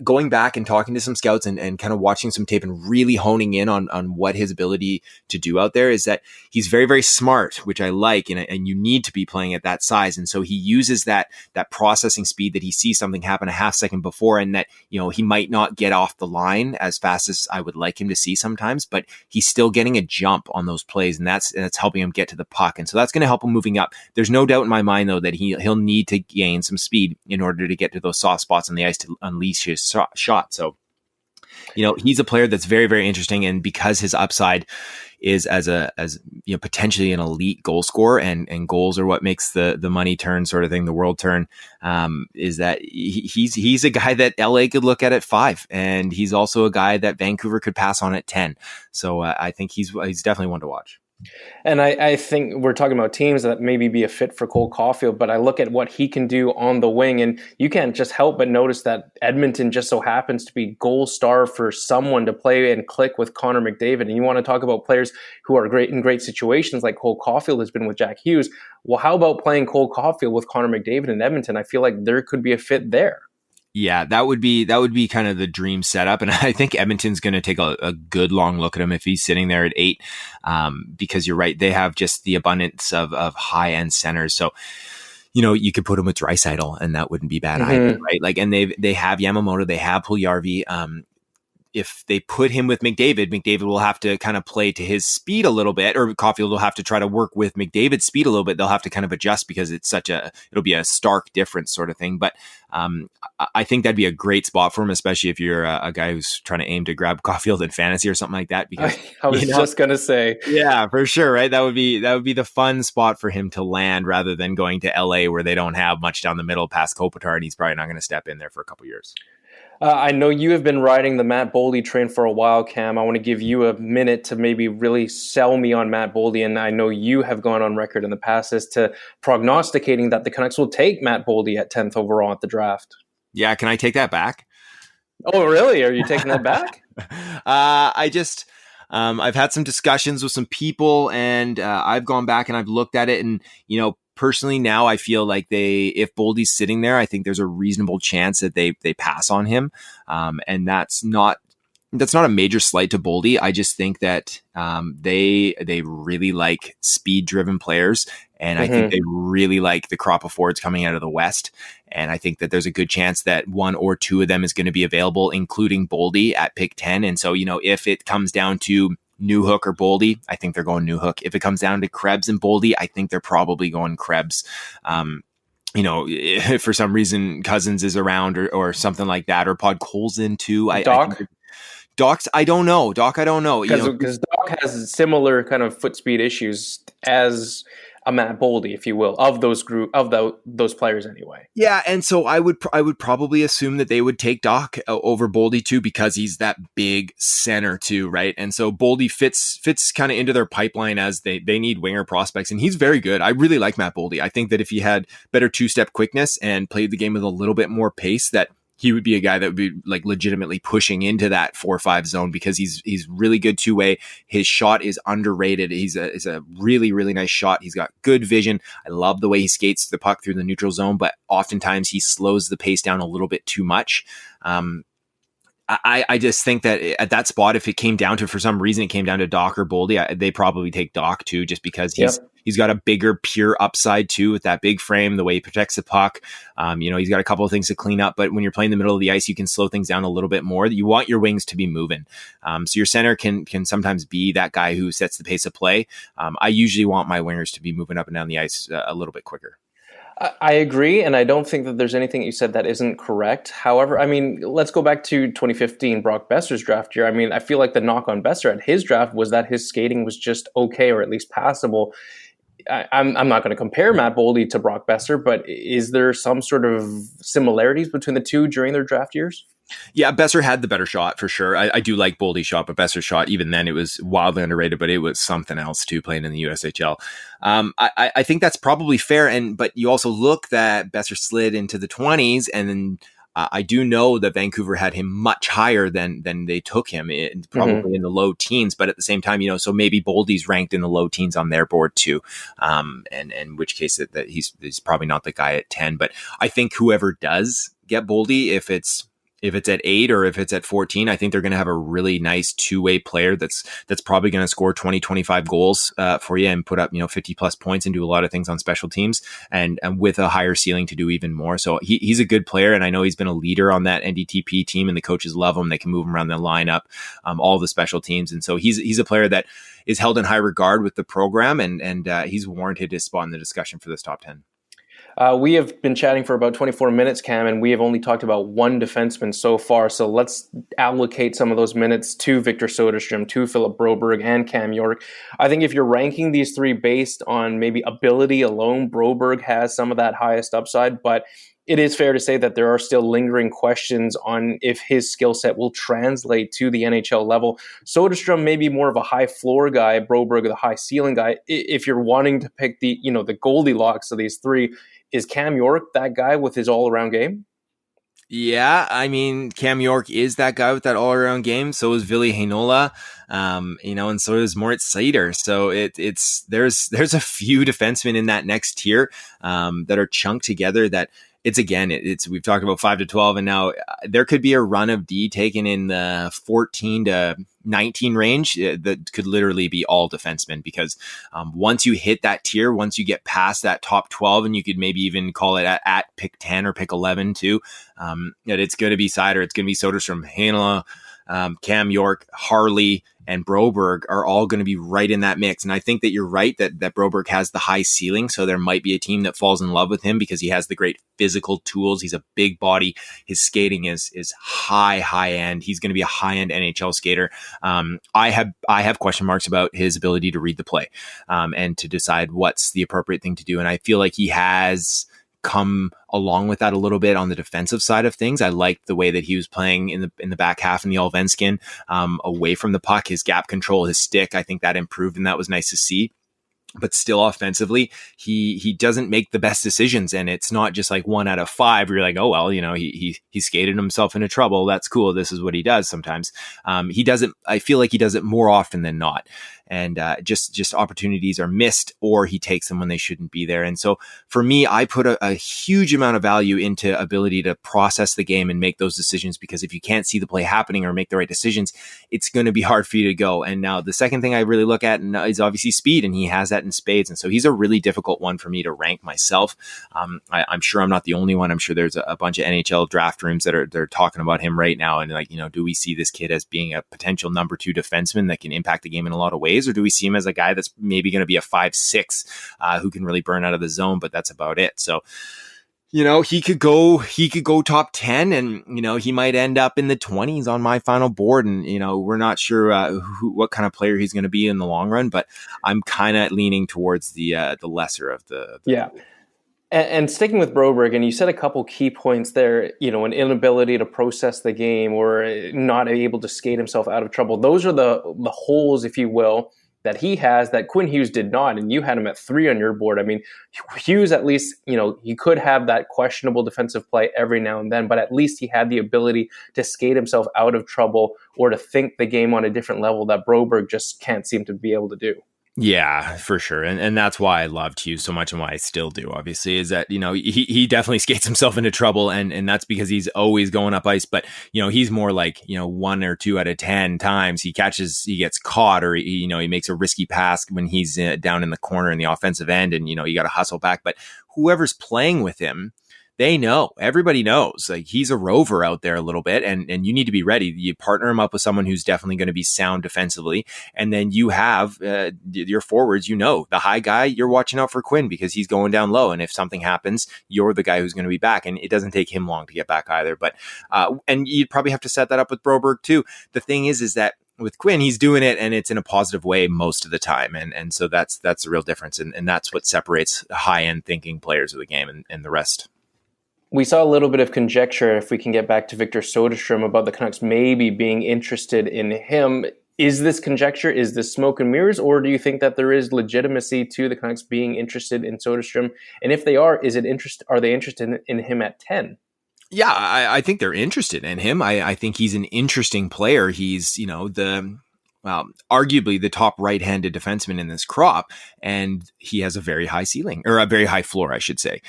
going back and talking to some scouts and kind of watching some tape and really honing in on what his ability to do out there is that he's very, very smart, which I like. And you need to be playing at that size. And so he uses that processing speed that he sees something happen a half second before, and that, he might not get off the line as fast as I would like him to see sometimes, but he's still getting a jump on those plays, and that's helping him get to the puck. And so that's going to help him moving up. There's no doubt in my mind, though, that he'll need to gain some speed in order to get to those soft spots on the ice to unleash his shot. So, he's a player that's very, very interesting. And because his upside is as potentially an elite goal scorer, and goals are what makes the money turn sort of thing, the world turn, is that he's a guy that LA could look at 5. And he's also a guy that Vancouver could pass on at 10. So I think he's definitely one to watch. And I think we're talking about teams that maybe be a fit for Cole Caulfield, but I look at what he can do on the wing, and you can't just help but notice that Edmonton just so happens to be goal star for someone to play and click with Connor McDavid. And you want to talk about players who are great in great situations like Cole Caulfield has been with Jack Hughes. Well, how about playing Cole Caulfield with Connor McDavid in Edmonton? I feel like there could be a fit there. Yeah, that would be kind of the dream setup. And I think Edmonton's going to take a good long look at him if he's sitting there at 8, because you're right. They have just the abundance of high end centers. So, you could put him with Draisaitl and that wouldn't be bad either, right? Like, and they have Yamamoto, they have Puljujarvi. If they put him with McDavid will have to kind of play to his speed a little bit, or Caulfield will have to try to work with McDavid's speed a little bit. They'll have to kind of adjust because it'll be a stark difference sort of thing. But I think that'd be a great spot for him, especially if you're a guy who's trying to aim to grab Caulfield in fantasy or something like that. Because I was just going to say, yeah, for sure. Right. That would be the fun spot for him to land rather than going to LA where they don't have much down the middle past Kopitar, and he's probably not going to step in there for a couple years. I know you have been riding the Matt Boldy train for a while, Cam. I want to give you a minute to maybe really sell me on Matt Boldy. And I know you have gone on record in the past as to prognosticating that the Canucks will take Matt Boldy at 10th overall at the draft. Yeah, can I take that back? Oh, really? Are you taking that back? I've had some discussions with some people, and I've gone back and I've looked at it, and personally now I feel like if Boldy's sitting there, I think there's a reasonable chance that they pass on him, and that's not a major slight to Boldy. I just think that they really like speed driven players, and I think they really like the crop of forwards coming out of the West. And I think that there's a good chance that 1 or 2 of them is going to be available, including Boldy at pick 10. And so, if it comes down to Newhook or Boldy, I think they're going Newhook. If it comes down to Krebs and Boldy, I think they're probably going Krebs. If for some reason Cousins is around or something like that, or Podkolzin too. Doc, I don't know. Because Doc has similar kind of foot speed issues as a Matt Boldy, if you will, of those players anyway. Yeah, and so I would probably assume that they would take Doc over Boldy too, because he's that big center too, right? And so Boldy fits kind of into their pipeline as they need winger prospects, and he's very good. I really like Matt Boldy. I think that if he had better 2-step quickness and played the game with a little bit more pace, that he would be a guy that would be like legitimately pushing into that 4-5 zone, because he's really good 2-way. His shot is underrated. He's a really, really nice shot. He's got good vision. I love the way he skates the puck through the neutral zone, but oftentimes he slows the pace down a little bit too much. I just think that at that spot, if it came down to, for some reason, it came down to Doc or Boldy, they probably take Doc too, just because he's got a bigger pure upside too, with that big frame, the way he protects the puck. He's got a couple of things to clean up, but when you're playing the middle of the ice, you can slow things down a little bit more. You want your wings to be moving. So your center can sometimes be that guy who sets the pace of play. I usually want my wingers to be moving up and down the ice a little bit quicker. I agree, and I don't think that there's anything you said that isn't correct. However, let's go back to 2015, Brock Besser's draft year. I feel like the knock on Besser at his draft was that his skating was just okay, or at least passable. I'm not going to compare Matt Boldy to Brock Besser, but is there some sort of similarities between the two during their draft years? Yeah, Besser had the better shot for sure. I do like Boldy's shot, but Besser's shot, even then, it was wildly underrated, but it was something else too, playing in the USHL. I think that's probably fair. But you also look that Besser slid into the 20s, and then I do know that Vancouver had him much higher than they took him, probably in the low teens. But at the same time, so maybe Boldy's ranked in the low teens on their board too. And in which case that he's probably not the guy at 10. But I think whoever does get Boldy, if it's if it's at 8 or if it's at 14, I think they're going to have a really nice two-way player that's probably going to score 20, 25 goals for you and put up, 50 plus points and do a lot of things on special teams and with a higher ceiling to do even more. So he's a good player. And I know he's been a leader on that NDTP team and the coaches love him. They can move him around the lineup, all the special teams. And so he's a player that is held in high regard with the program and he's warranted his spot in the discussion for this top 10. We have been chatting for about 24 minutes, Cam, and we have only talked about one defenseman so far. So let's allocate some of those minutes to Victor Soderstrom, to Philip Broberg, and Cam York. I think if you're ranking these three based on maybe ability alone, Broberg has some of that highest upside, but it is fair to say that there are still lingering questions on if his skill set will translate to the NHL level. Soderstrom may be more of a high floor guy, Broberg the high ceiling guy. If you're wanting to pick the Goldilocks of these three, is Cam York that guy with his all-around game? Yeah, I mean, Cam York is that guy with that all-around game. So is Ville Heinola, and so is Moritz Seider. So there's a few defensemen in that next tier that are chunked together that we've talked about 5 to 12, and now there could be a run of D taken in the 14 to 19 range that could literally be all defensemen because once you hit that tier, once you get past that top 12, and you could maybe even call it at pick 10 or pick 11 too, that it's going to be Seider, it's going to be Soderstrom, Heinola, Cam York, Harley, and Broberg are all going to be right in that mix. And I think that you're right that Broberg has the high ceiling. So there might be a team that falls in love with him because he has the great physical tools. He's a big body. His skating is high end. He's going to be a high end NHL skater. I have question marks about his ability to read the play and to decide what's the appropriate thing to do. And I feel like he has come along with that a little bit on the defensive side of things. I liked the way that he was playing in the back half in the Allsvenskan, away from the puck, his gap control, his stick. I think that improved and that was nice to see. But still offensively, he doesn't make the best decisions. And it's not just like 1 out of 5 where you're like, oh, well, he skated himself into trouble. That's cool. This is what he does sometimes. I feel like he does it more often than not. And just opportunities are missed or he takes them when they shouldn't be there. And so for me, I put a huge amount of value into ability to process the game and make those decisions, because if you can't see the play happening or make the right decisions, it's going to be hard for you to go. And now the second thing I really look at is obviously speed, and he has that in spades. And so he's a really difficult one for me to rank myself. I'm sure I'm not the only one. I'm sure there's a bunch of NHL draft rooms that they're talking about him right now. And do we see this kid as being a potential number 2 defenseman that can impact the game in a lot of ways? Or do we see him as a guy that's maybe going to be a 5-6 who can really burn out of the zone, but that's about it. So, he could go top 10 and, he might end up in the 20s on my final board. And, we're not sure what kind of player he's going to be in the long run, but I'm kind of leaning towards the lesser of the. Yeah. And sticking with Broberg, and you said a couple key points there, an inability to process the game or not able to skate himself out of trouble. Those are the holes, if you will, that he has that Quinn Hughes did not, and you had him at 3 on your board. I mean, Hughes, at least, he could have that questionable defensive play every now and then, but at least he had the ability to skate himself out of trouble or to think the game on a different level that Broberg just can't seem to be able to do. Yeah, for sure. And that's why I loved Hughes so much, and why I still do, obviously, is that, he definitely skates himself into trouble, and that's because he's always going up ice. But, he's more like, 1 or 2 out of 10 times he gets caught, or, he makes a risky pass when he's down in the corner in the offensive end, and, you got to hustle back. But whoever's playing with him, they know, everybody knows, like, he's a rover out there a little bit, and you need to be ready. You partner him up with someone who's definitely going to be sound defensively. And then you have your forwards, the high guy, you're watching out for Quinn because he's going down low. And if something happens, you're the guy who's going to be back. And it doesn't take him long to get back either. But, and you'd probably have to set that up with Broberg too. The thing is that with Quinn, he's doing it and it's in a positive way most of the time. And so that's the real difference. And that's what separates high end thinking players of the game and the rest. We saw a little bit of conjecture, if we can get back to Victor Soderstrom, about the Canucks maybe being interested in him. Is this conjecture? Is this smoke and mirrors? Or do you think that there is legitimacy to the Canucks being interested in Soderstrom? And if they are, are they interested in him at 10? Yeah, I think they're interested in him. I think he's an interesting player. He's, arguably the top right-handed defenseman in this crop, and he has a very high ceiling, or a very high floor, I should say.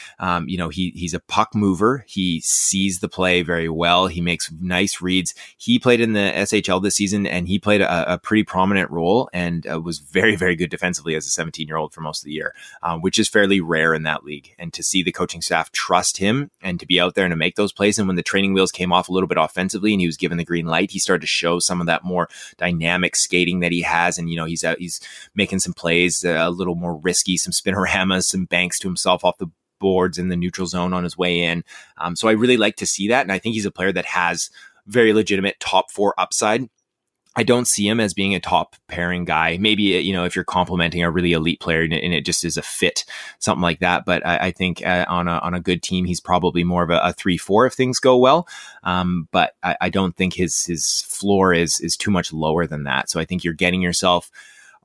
He's a puck mover. He sees the play very well. He makes nice reads. He played in the SHL this season, and he played a pretty prominent role and was very, very good defensively as a 17-year-old for most of the year, which is fairly rare in that league. And to see the coaching staff trust him and to be out there and to make those plays, and when the training wheels came off a little bit offensively and he was given the green light, he started to show some of that more dynamic skating that he has. And, he's making some plays a little more risky, some spinoramas, some banks to himself off the boards in the neutral zone on his way in. So I really like to see that. And I think he's a player that has very legitimate top 4 upside. I don't see him as being a top pairing guy. Maybe, if you're complimenting a really elite player and it just is a fit, something like that. But I think on a good team, he's probably more of a 3-4 if things go well. But I don't think his floor is too much lower than that. So I think you're getting yourself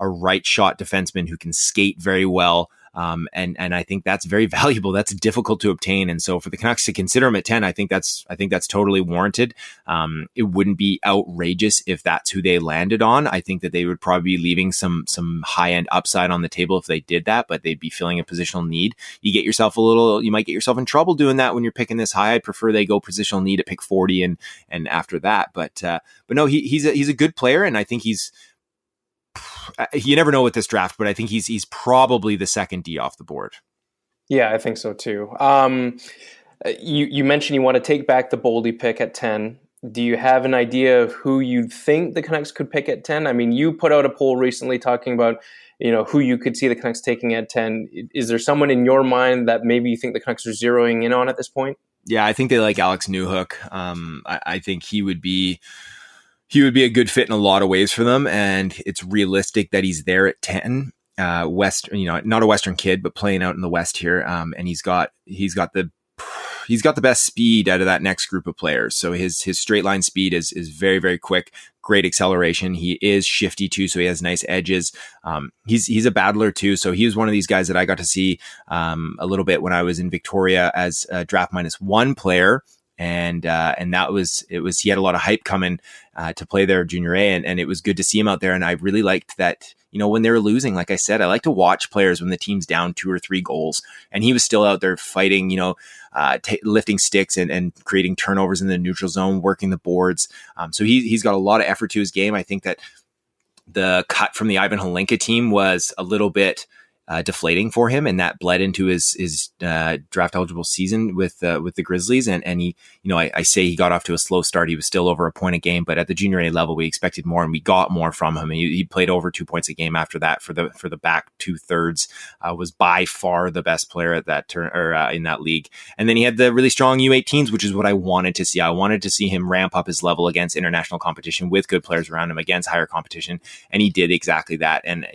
a right shot defenseman who can skate very well. And I think that's very valuable. That's difficult to obtain. And so for the Canucks to consider him at 10, I think that's totally warranted. It wouldn't be outrageous if that's who they landed on. I think that they would probably be leaving some high end upside on the table if they did that, but they'd be filling a positional need. You might get yourself in trouble doing that when you're picking this high. I prefer they go positional need at pick 40 and after that. But no, he's a good player. And I think you never know with this draft, but I think he's probably the second D off the board. Yeah, I think so too. You mentioned you want to take back the Boldy pick at 10. Do you have an idea of who you think the Canucks could pick at 10? I mean, you put out a poll recently talking about, who you could see the Canucks taking at 10. Is there someone in your mind that maybe you think the Canucks are zeroing in on at this point? Yeah, I think they like Alex Newhook. I think he would be a good fit in a lot of ways for them, and it's realistic that he's there at 10. West, not a Western kid, but playing out in the West here, and he's got the best speed out of that next group of players. So his straight line speed is very, very quick, great acceleration. He is shifty too, so he has nice edges. He's a battler too, so he was one of these guys that I got to see a little bit when I was in Victoria as a draft -1 player. And that was he had a lot of hype coming to play their junior A, and it was good to see him out there. And I really liked that, when they were losing, like I said, I like to watch players when the team's down 2 or 3 goals, and he was still out there fighting, lifting sticks and creating turnovers in the neutral zone, working the boards. So he's got a lot of effort to his game. I think that the cut from the Ivan Holinka team was a little bit deflating for him, and that bled into his draft eligible season with the Grizzlies. And he, I say he got off to a slow start. He was still over a point a game, but at the junior A level, we expected more, and we got more from him. And he played over 2 points a game after that for the back 2/3. Was by far the best player at that turn or in that league. And then he had the really strong U18s, which is what I wanted to see. I wanted to see him ramp up his level against international competition with good players around him, against higher competition, and he did exactly that. And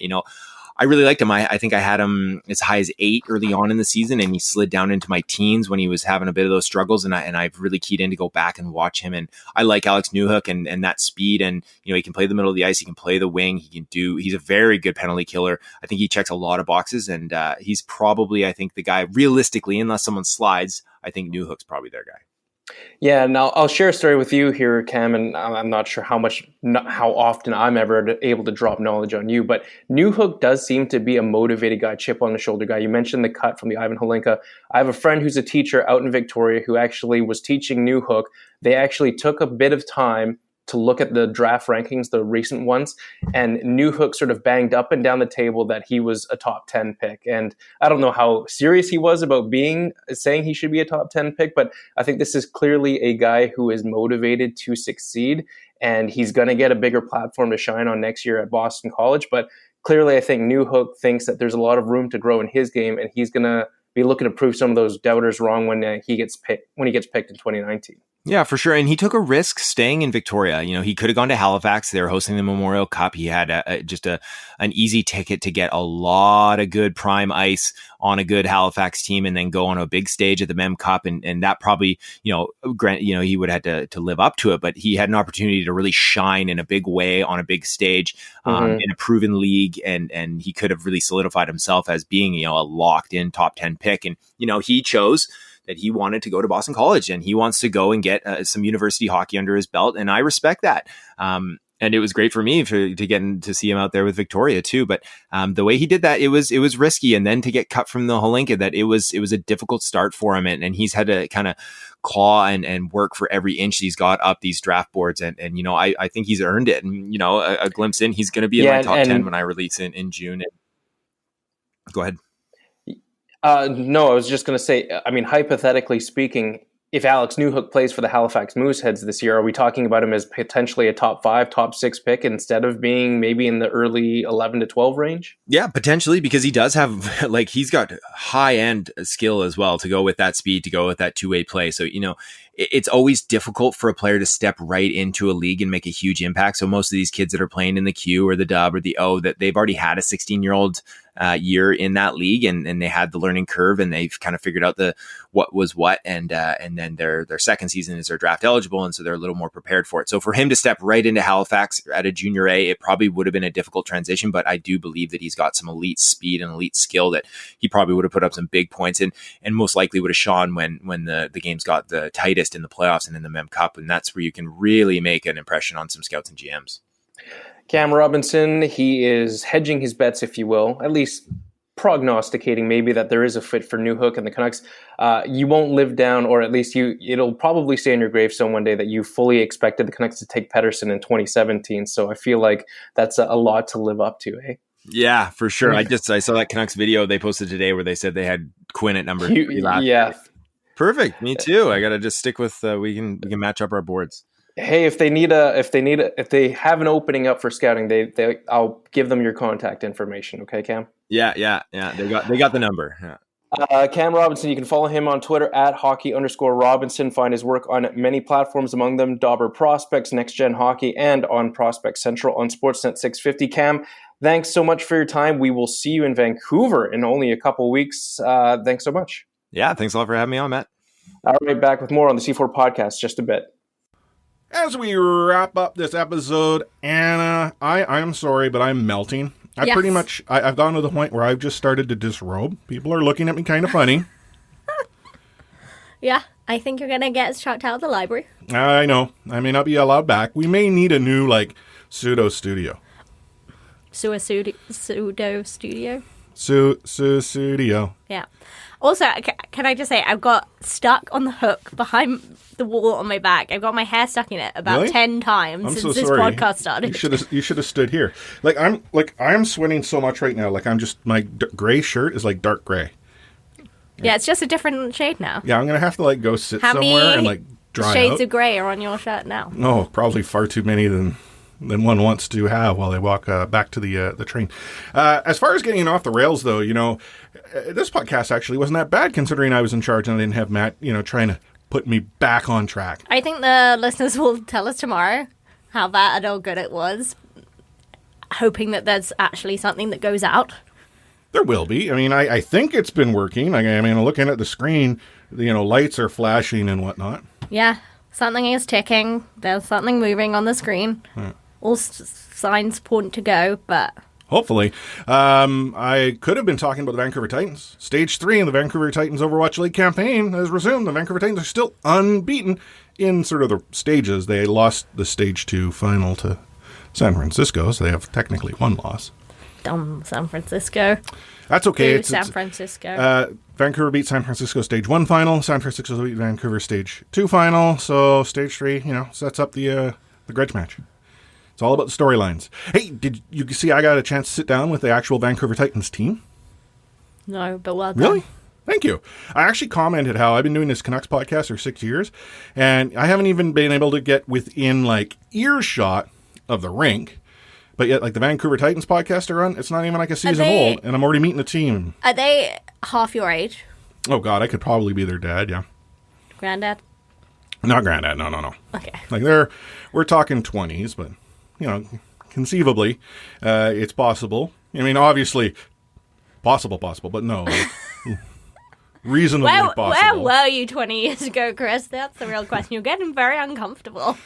I really liked him. I think I had him as high as 8 early on in the season, and he slid down into my teens when he was having a bit of those struggles. And I've really keyed in to go back and watch him. And I like Alex Newhook and that speed. And, he can play the middle of the ice. He can play the wing. He's a very good penalty killer. I think he checks a lot of boxes, and he's probably, I think, the guy realistically, unless someone slides, I think Newhook's probably their guy. Yeah, now I'll share a story with you here, Cam, and I'm not sure how often I'm ever able to drop knowledge on you, but Newhook does seem to be a motivated guy, chip on the shoulder guy. You mentioned the cut from the Ivan Holinka. I have a friend who's a teacher out in Victoria who actually was teaching Newhook. They actually took a bit of time to look at the draft rankings, the recent ones, and Newhook sort of banged up and down the table that he was a top 10 pick. And I don't know how serious he was about saying he should be a top 10 pick, but I think this is clearly a guy who is motivated to succeed, and he's going to get a bigger platform to shine on next year at Boston College. But clearly I think Newhook thinks that there's a lot of room to grow in his game, and he's going to be looking to prove some of those doubters wrong when he gets picked in 2019. Yeah, for sure. And he took a risk staying in Victoria. He could have gone to Halifax. They were hosting the Memorial Cup. He had an easy ticket to get a lot of good prime ice on a good Halifax team and then go on a big stage at the Mem Cup. And that probably, he would have had to live up to it, but he had an opportunity to really shine in a big way on a big stage in a proven league. And he could have really solidified himself as being, a locked in top 10 pick. And, he chose that he wanted to go to Boston College and he wants to go and get some university hockey under his belt. And I respect that. And And it was great for me to get to see him out there with Victoria too. But the way he did that, it was risky. And then to get cut from the Holinka, that it was a difficult start for him. And he's had to kind of claw and work for every inch he's got up these draft boards. And I think he's earned it. And, a glimpse in, he's going to be in my top 10 when I release in June. Go ahead. No, I was just going to say, I mean, hypothetically speaking, if Alex Newhook plays for the Halifax Mooseheads this year, are we talking about him as potentially a top 5, top 6 pick instead of being maybe in the early 11 to 12 range? Yeah, potentially, because he does have, he's got high end skill as well to go with that speed, to go with that two-way play. So, it's always difficult for a player to step right into a league and make a huge impact. So most of these kids that are playing in the Q or the Dub or the O, that they've already had a 16-year-old year in that league, and they had the learning curve, and they've kind of figured out what was what, and then their second season is they're draft eligible, and so they're a little more prepared for it. So for him to step right into Halifax at a junior A, it probably would have been a difficult transition, but I do believe that he's got some elite speed and elite skill that he probably would have put up some big points in, and most likely would have shone when the games got the tightest in the playoffs and in the Mem Cup, and that's where you can really make an impression on some scouts and GMs. Cam Robinson, he is hedging his bets, if you will, at least prognosticating maybe that there is a fit for Newhook and the Canucks. You won't live down, or at least it'll probably stay in your gravestone one day that you fully expected the Canucks to take Pettersson in 2017. So I feel like that's a lot to live up to, eh? Yeah, for sure. I saw that Canucks video they posted today where they said they had Quinn at number 3 last year. Perfect. Me too. I got to just stick with, we can match up our boards. Hey, if they have an opening up for scouting, I'll give them your contact information. Okay, Cam? Yeah. They got the number. Yeah. Cam Robinson, you can follow him on Twitter at hockey_Robinson. Find his work on many platforms, among them Dauber Prospects, Next Gen Hockey, and on Prospect Central on Sportsnet 650. Cam, thanks so much for your time. We will see you in Vancouver in only a couple weeks. Thanks so much. Yeah, thanks a lot for having me on, Matt. All right, back with more on the C4 podcast just a bit. As we wrap up this episode, Anna, I'm sorry, but I'm melting. I've gone to the point where I've just started to disrobe. People are looking at me kind of funny. Yeah, I think you're going to get chucked out of the library. I know. I may not be allowed back. We may need a new, pseudo studio. Pseudo studio? Studio. Yeah. Also, can I just say, I've got stuck on the hook behind the wall on my back. I've got my hair stuck in it about 10 times since this podcast started. You should have stood here. I'm sweating so much right now. My gray shirt is dark gray. Yeah, it's just a different shade now. Yeah, I'm gonna have to go sit somewhere and dry out. Shades of gray are on your shirt now? No, probably far too many than one wants to have while they walk back to the train. As far as getting off the rails, though, this podcast actually wasn't that bad considering I was in charge and I didn't have Matt, trying to put me back on track. I think the listeners will tell us tomorrow how bad or good it was, hoping that there's actually something that goes out. There will be. I mean, I think it's been working. I mean, looking at the screen, lights are flashing and whatnot. Yeah, something is ticking. There's something moving on the screen. Yeah. All signs point to go, but... Hopefully. I could have been talking about the Vancouver Titans. Stage 3 in the Vancouver Titans Overwatch League campaign has resumed. The Vancouver Titans are still unbeaten in sort of the stages. They lost the Stage 2 final to San Francisco, so they have technically one loss. Dumb San Francisco. That's okay. It's San Francisco. Vancouver beat San Francisco Stage 1 final. San Francisco beat Vancouver Stage 2 final. So Stage 3, sets up the grudge match. It's all about the storylines. Hey, did you see I got a chance to sit down with the actual Vancouver Titans team? No, but well done. Really? Thank you. I actually commented how I've been doing this Canucks podcast for 6 years, and I haven't even been able to get within earshot of the rink. But yet, the Vancouver Titans podcast I run, it's not even a season old, and I'm already meeting the team. Are they half your age? Oh, God, I could probably be their dad, yeah. Granddad? Not granddad, no. Okay. We're talking 20s, but... conceivably, it's possible. I mean, obviously, possible, but no. Reasonably possible. Where were you 20 years ago, Chris? That's the real question. You're getting very uncomfortable.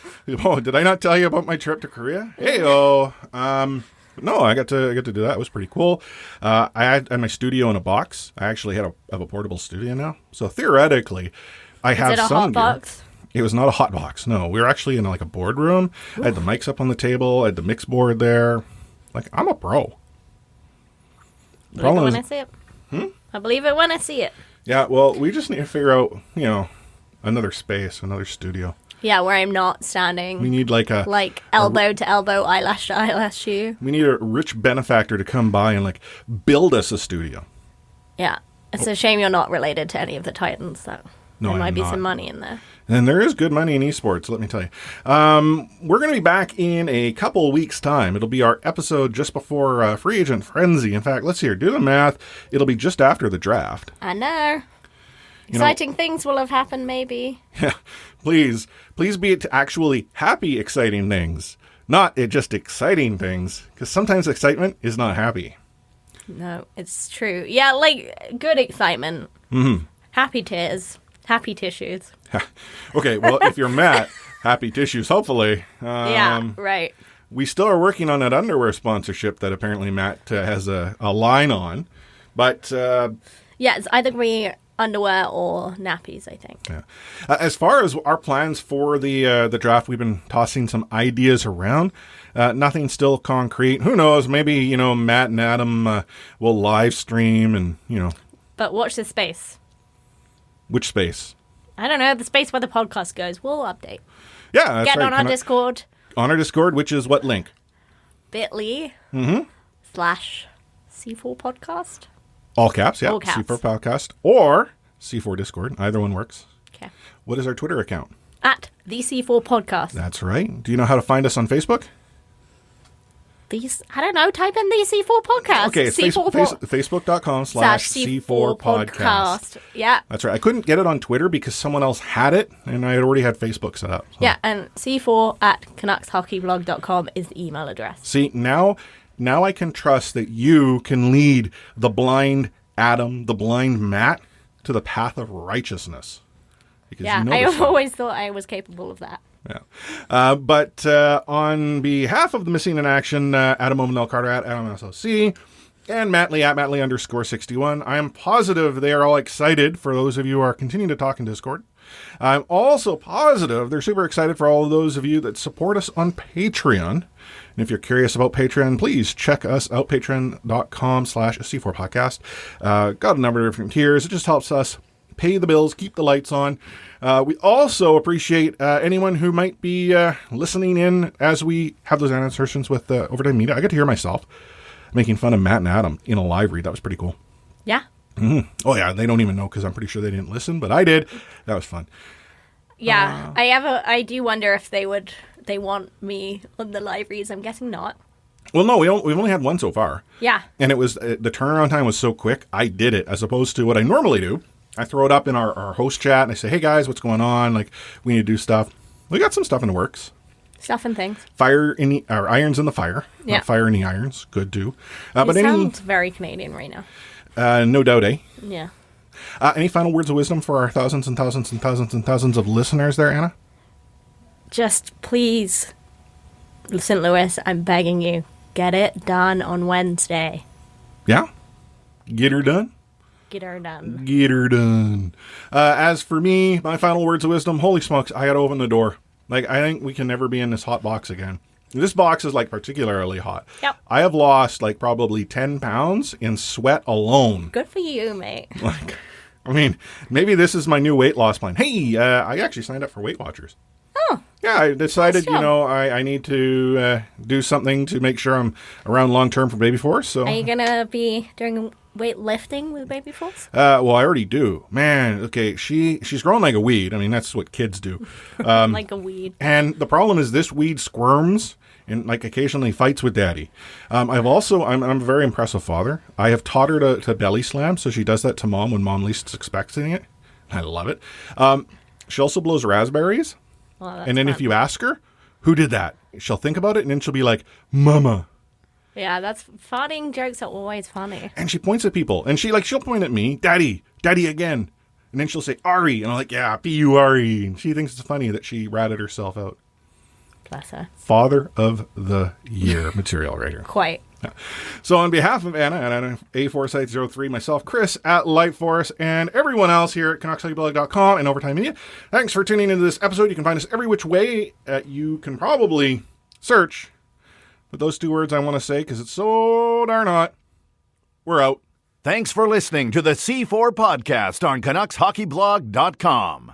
Oh, did I not tell you about my trip to Korea? Hey-oh. No, I got to do that. It was pretty cool. I had my studio in a box. I actually have a portable studio now. So theoretically, I have some gear. Is it a hot box? It was not a hot box. No, we were actually in like a boardroom. I had the mics up on the table. I had the mix board there. Like, I'm a pro. I believe it when I see it. I believe it when I see it. Yeah, well, we just need to figure out, another space, another studio. Yeah, where I'm not standing. We need like elbow to elbow, eyelash to eyelash you. We need a rich benefactor to come by and like build us a studio. Yeah. It's a shame you're not related to any of the Titans, though. No, there might be not. some money in there. And there is good money in esports, let me tell you. We're going to be back in a couple of weeks' time. It'll be our episode just before Free Agent Frenzy. In fact, let's see here. Do the math. It'll be just after the draft. I know. Exciting things will have happened, maybe. Yeah, please be it actually happy, exciting things, not it just exciting things, because sometimes excitement is not happy. No, it's true. Yeah, like good excitement. Mm-hmm. Happy tears. Happy tissues. Okay, well, if you're Matt, happy tissues, hopefully. Yeah, right. We still are working on that underwear sponsorship that apparently Matt has a line on, but... yeah, it's either going to be underwear or nappies, I think. Yeah. As far as our plans for the draft, we've been tossing some ideas around. Nothing still concrete. Who knows? Maybe, Matt and Adam will live stream and, But watch this space. Which space? I don't know. The space where the podcast goes. We'll update. Yeah, that's Get right. on our Discord. On our Discord, which is what link? bit.ly /C4 podcast. All caps, yeah. All caps. C4 podcast or C4 Discord. Either one works. Okay. What is our Twitter account? At the C4 podcast. That's right. Do you know how to find us on Facebook? I don't know. Type in the C4 podcast. Okay, it's facebook.com/C4 podcast. Yeah. That's right. I couldn't get it on Twitter because someone else had it, and I had already had Facebook set up. So. Yeah, and C4@CanucksHockeyBlog.com is the email address. See, now I can trust that you can lead the blind Adam, the blind Matt, to the path of righteousness. Because yeah, I've always thought I was capable of that. Yeah. But on behalf of the Missing in Action, Adam Omenel Carter at Adam SLC, and Matt Lee at Matt Lee _61, I am positive they are all excited for those of you who are continuing to talk in Discord. I'm also positive they're super excited for all of those of you that support us on Patreon. And if you're curious about Patreon, please check us out, patreon.com/C4 podcast. Got a number of different tiers. It just helps us pay the bills, keep the lights on. We also appreciate anyone who might be listening in as we have those insertions with Overtime Media. I get to hear myself making fun of Matt and Adam in a live read. That was pretty cool. Yeah. Mm-hmm. Oh, yeah. They don't even know because I'm pretty sure they didn't listen, but I did. That was fun. Yeah. I do wonder if they want me on the live reads. I'm guessing not. Well, no, we've only had one so far. Yeah. And it was the turnaround time was so quick. I did it as opposed to what I normally do. I throw it up in our host chat and I say, hey guys, what's going on? Like, we need to do stuff. We got some stuff in the works. Stuff and things. Irons in the fire. Yeah. Not fire in the irons. Good too. But sounds very Canadian right now. No doubt, eh? Yeah. Any final words of wisdom for our thousands and thousands and thousands and thousands of listeners there, Anna? Just please, St. Louis, I'm begging you, get it done on Wednesday. Yeah? Get her done? Get her done. Get her done. As for me, my final words of wisdom, holy smokes, I gotta open the door. Like, I think we can never be in this hot box again. This box is, like, particularly hot. Yep. I have lost, like, probably 10 pounds in sweat alone. Good for you, mate. Like, I mean, maybe this is my new weight loss plan. Hey, I actually signed up for Weight Watchers. Oh. Yeah, I decided, Nice job. I need to do something to make sure I'm around long term for Baby Force. So. Are you going to be doing weightlifting with Baby Force? Well, I already do. Man, okay, she's growing like a weed. I mean, that's what kids do. Like a weed. And the problem is this weed squirms and like occasionally fights with daddy. I'm a very impressive father. I have taught her to belly slam, so she does that to mom when mom least expecting it. I love it. She also blows raspberries. Well, and then fun. If you ask her, who did that? She'll think about it and then she'll be like, Mama. Yeah, farting jokes are always funny. And she points at people and she'll point at me, Daddy again. And then she'll say, Ari. And I'm like, yeah, P-U-R-E. And she thinks it's funny that she ratted herself out. Bless her. Father of the Year material right here. Quite. So on behalf of Anna at A4Site03, myself, Chris at Lightforce, and everyone else here at CanucksHockeyBlog.com and Overtime Media, thanks for tuning into this episode. You can find us every which way. You can probably search, but those 2 words I want to say because it's so darn hot. We're out. Thanks for listening to the C4 Podcast on CanucksHockeyBlog.com.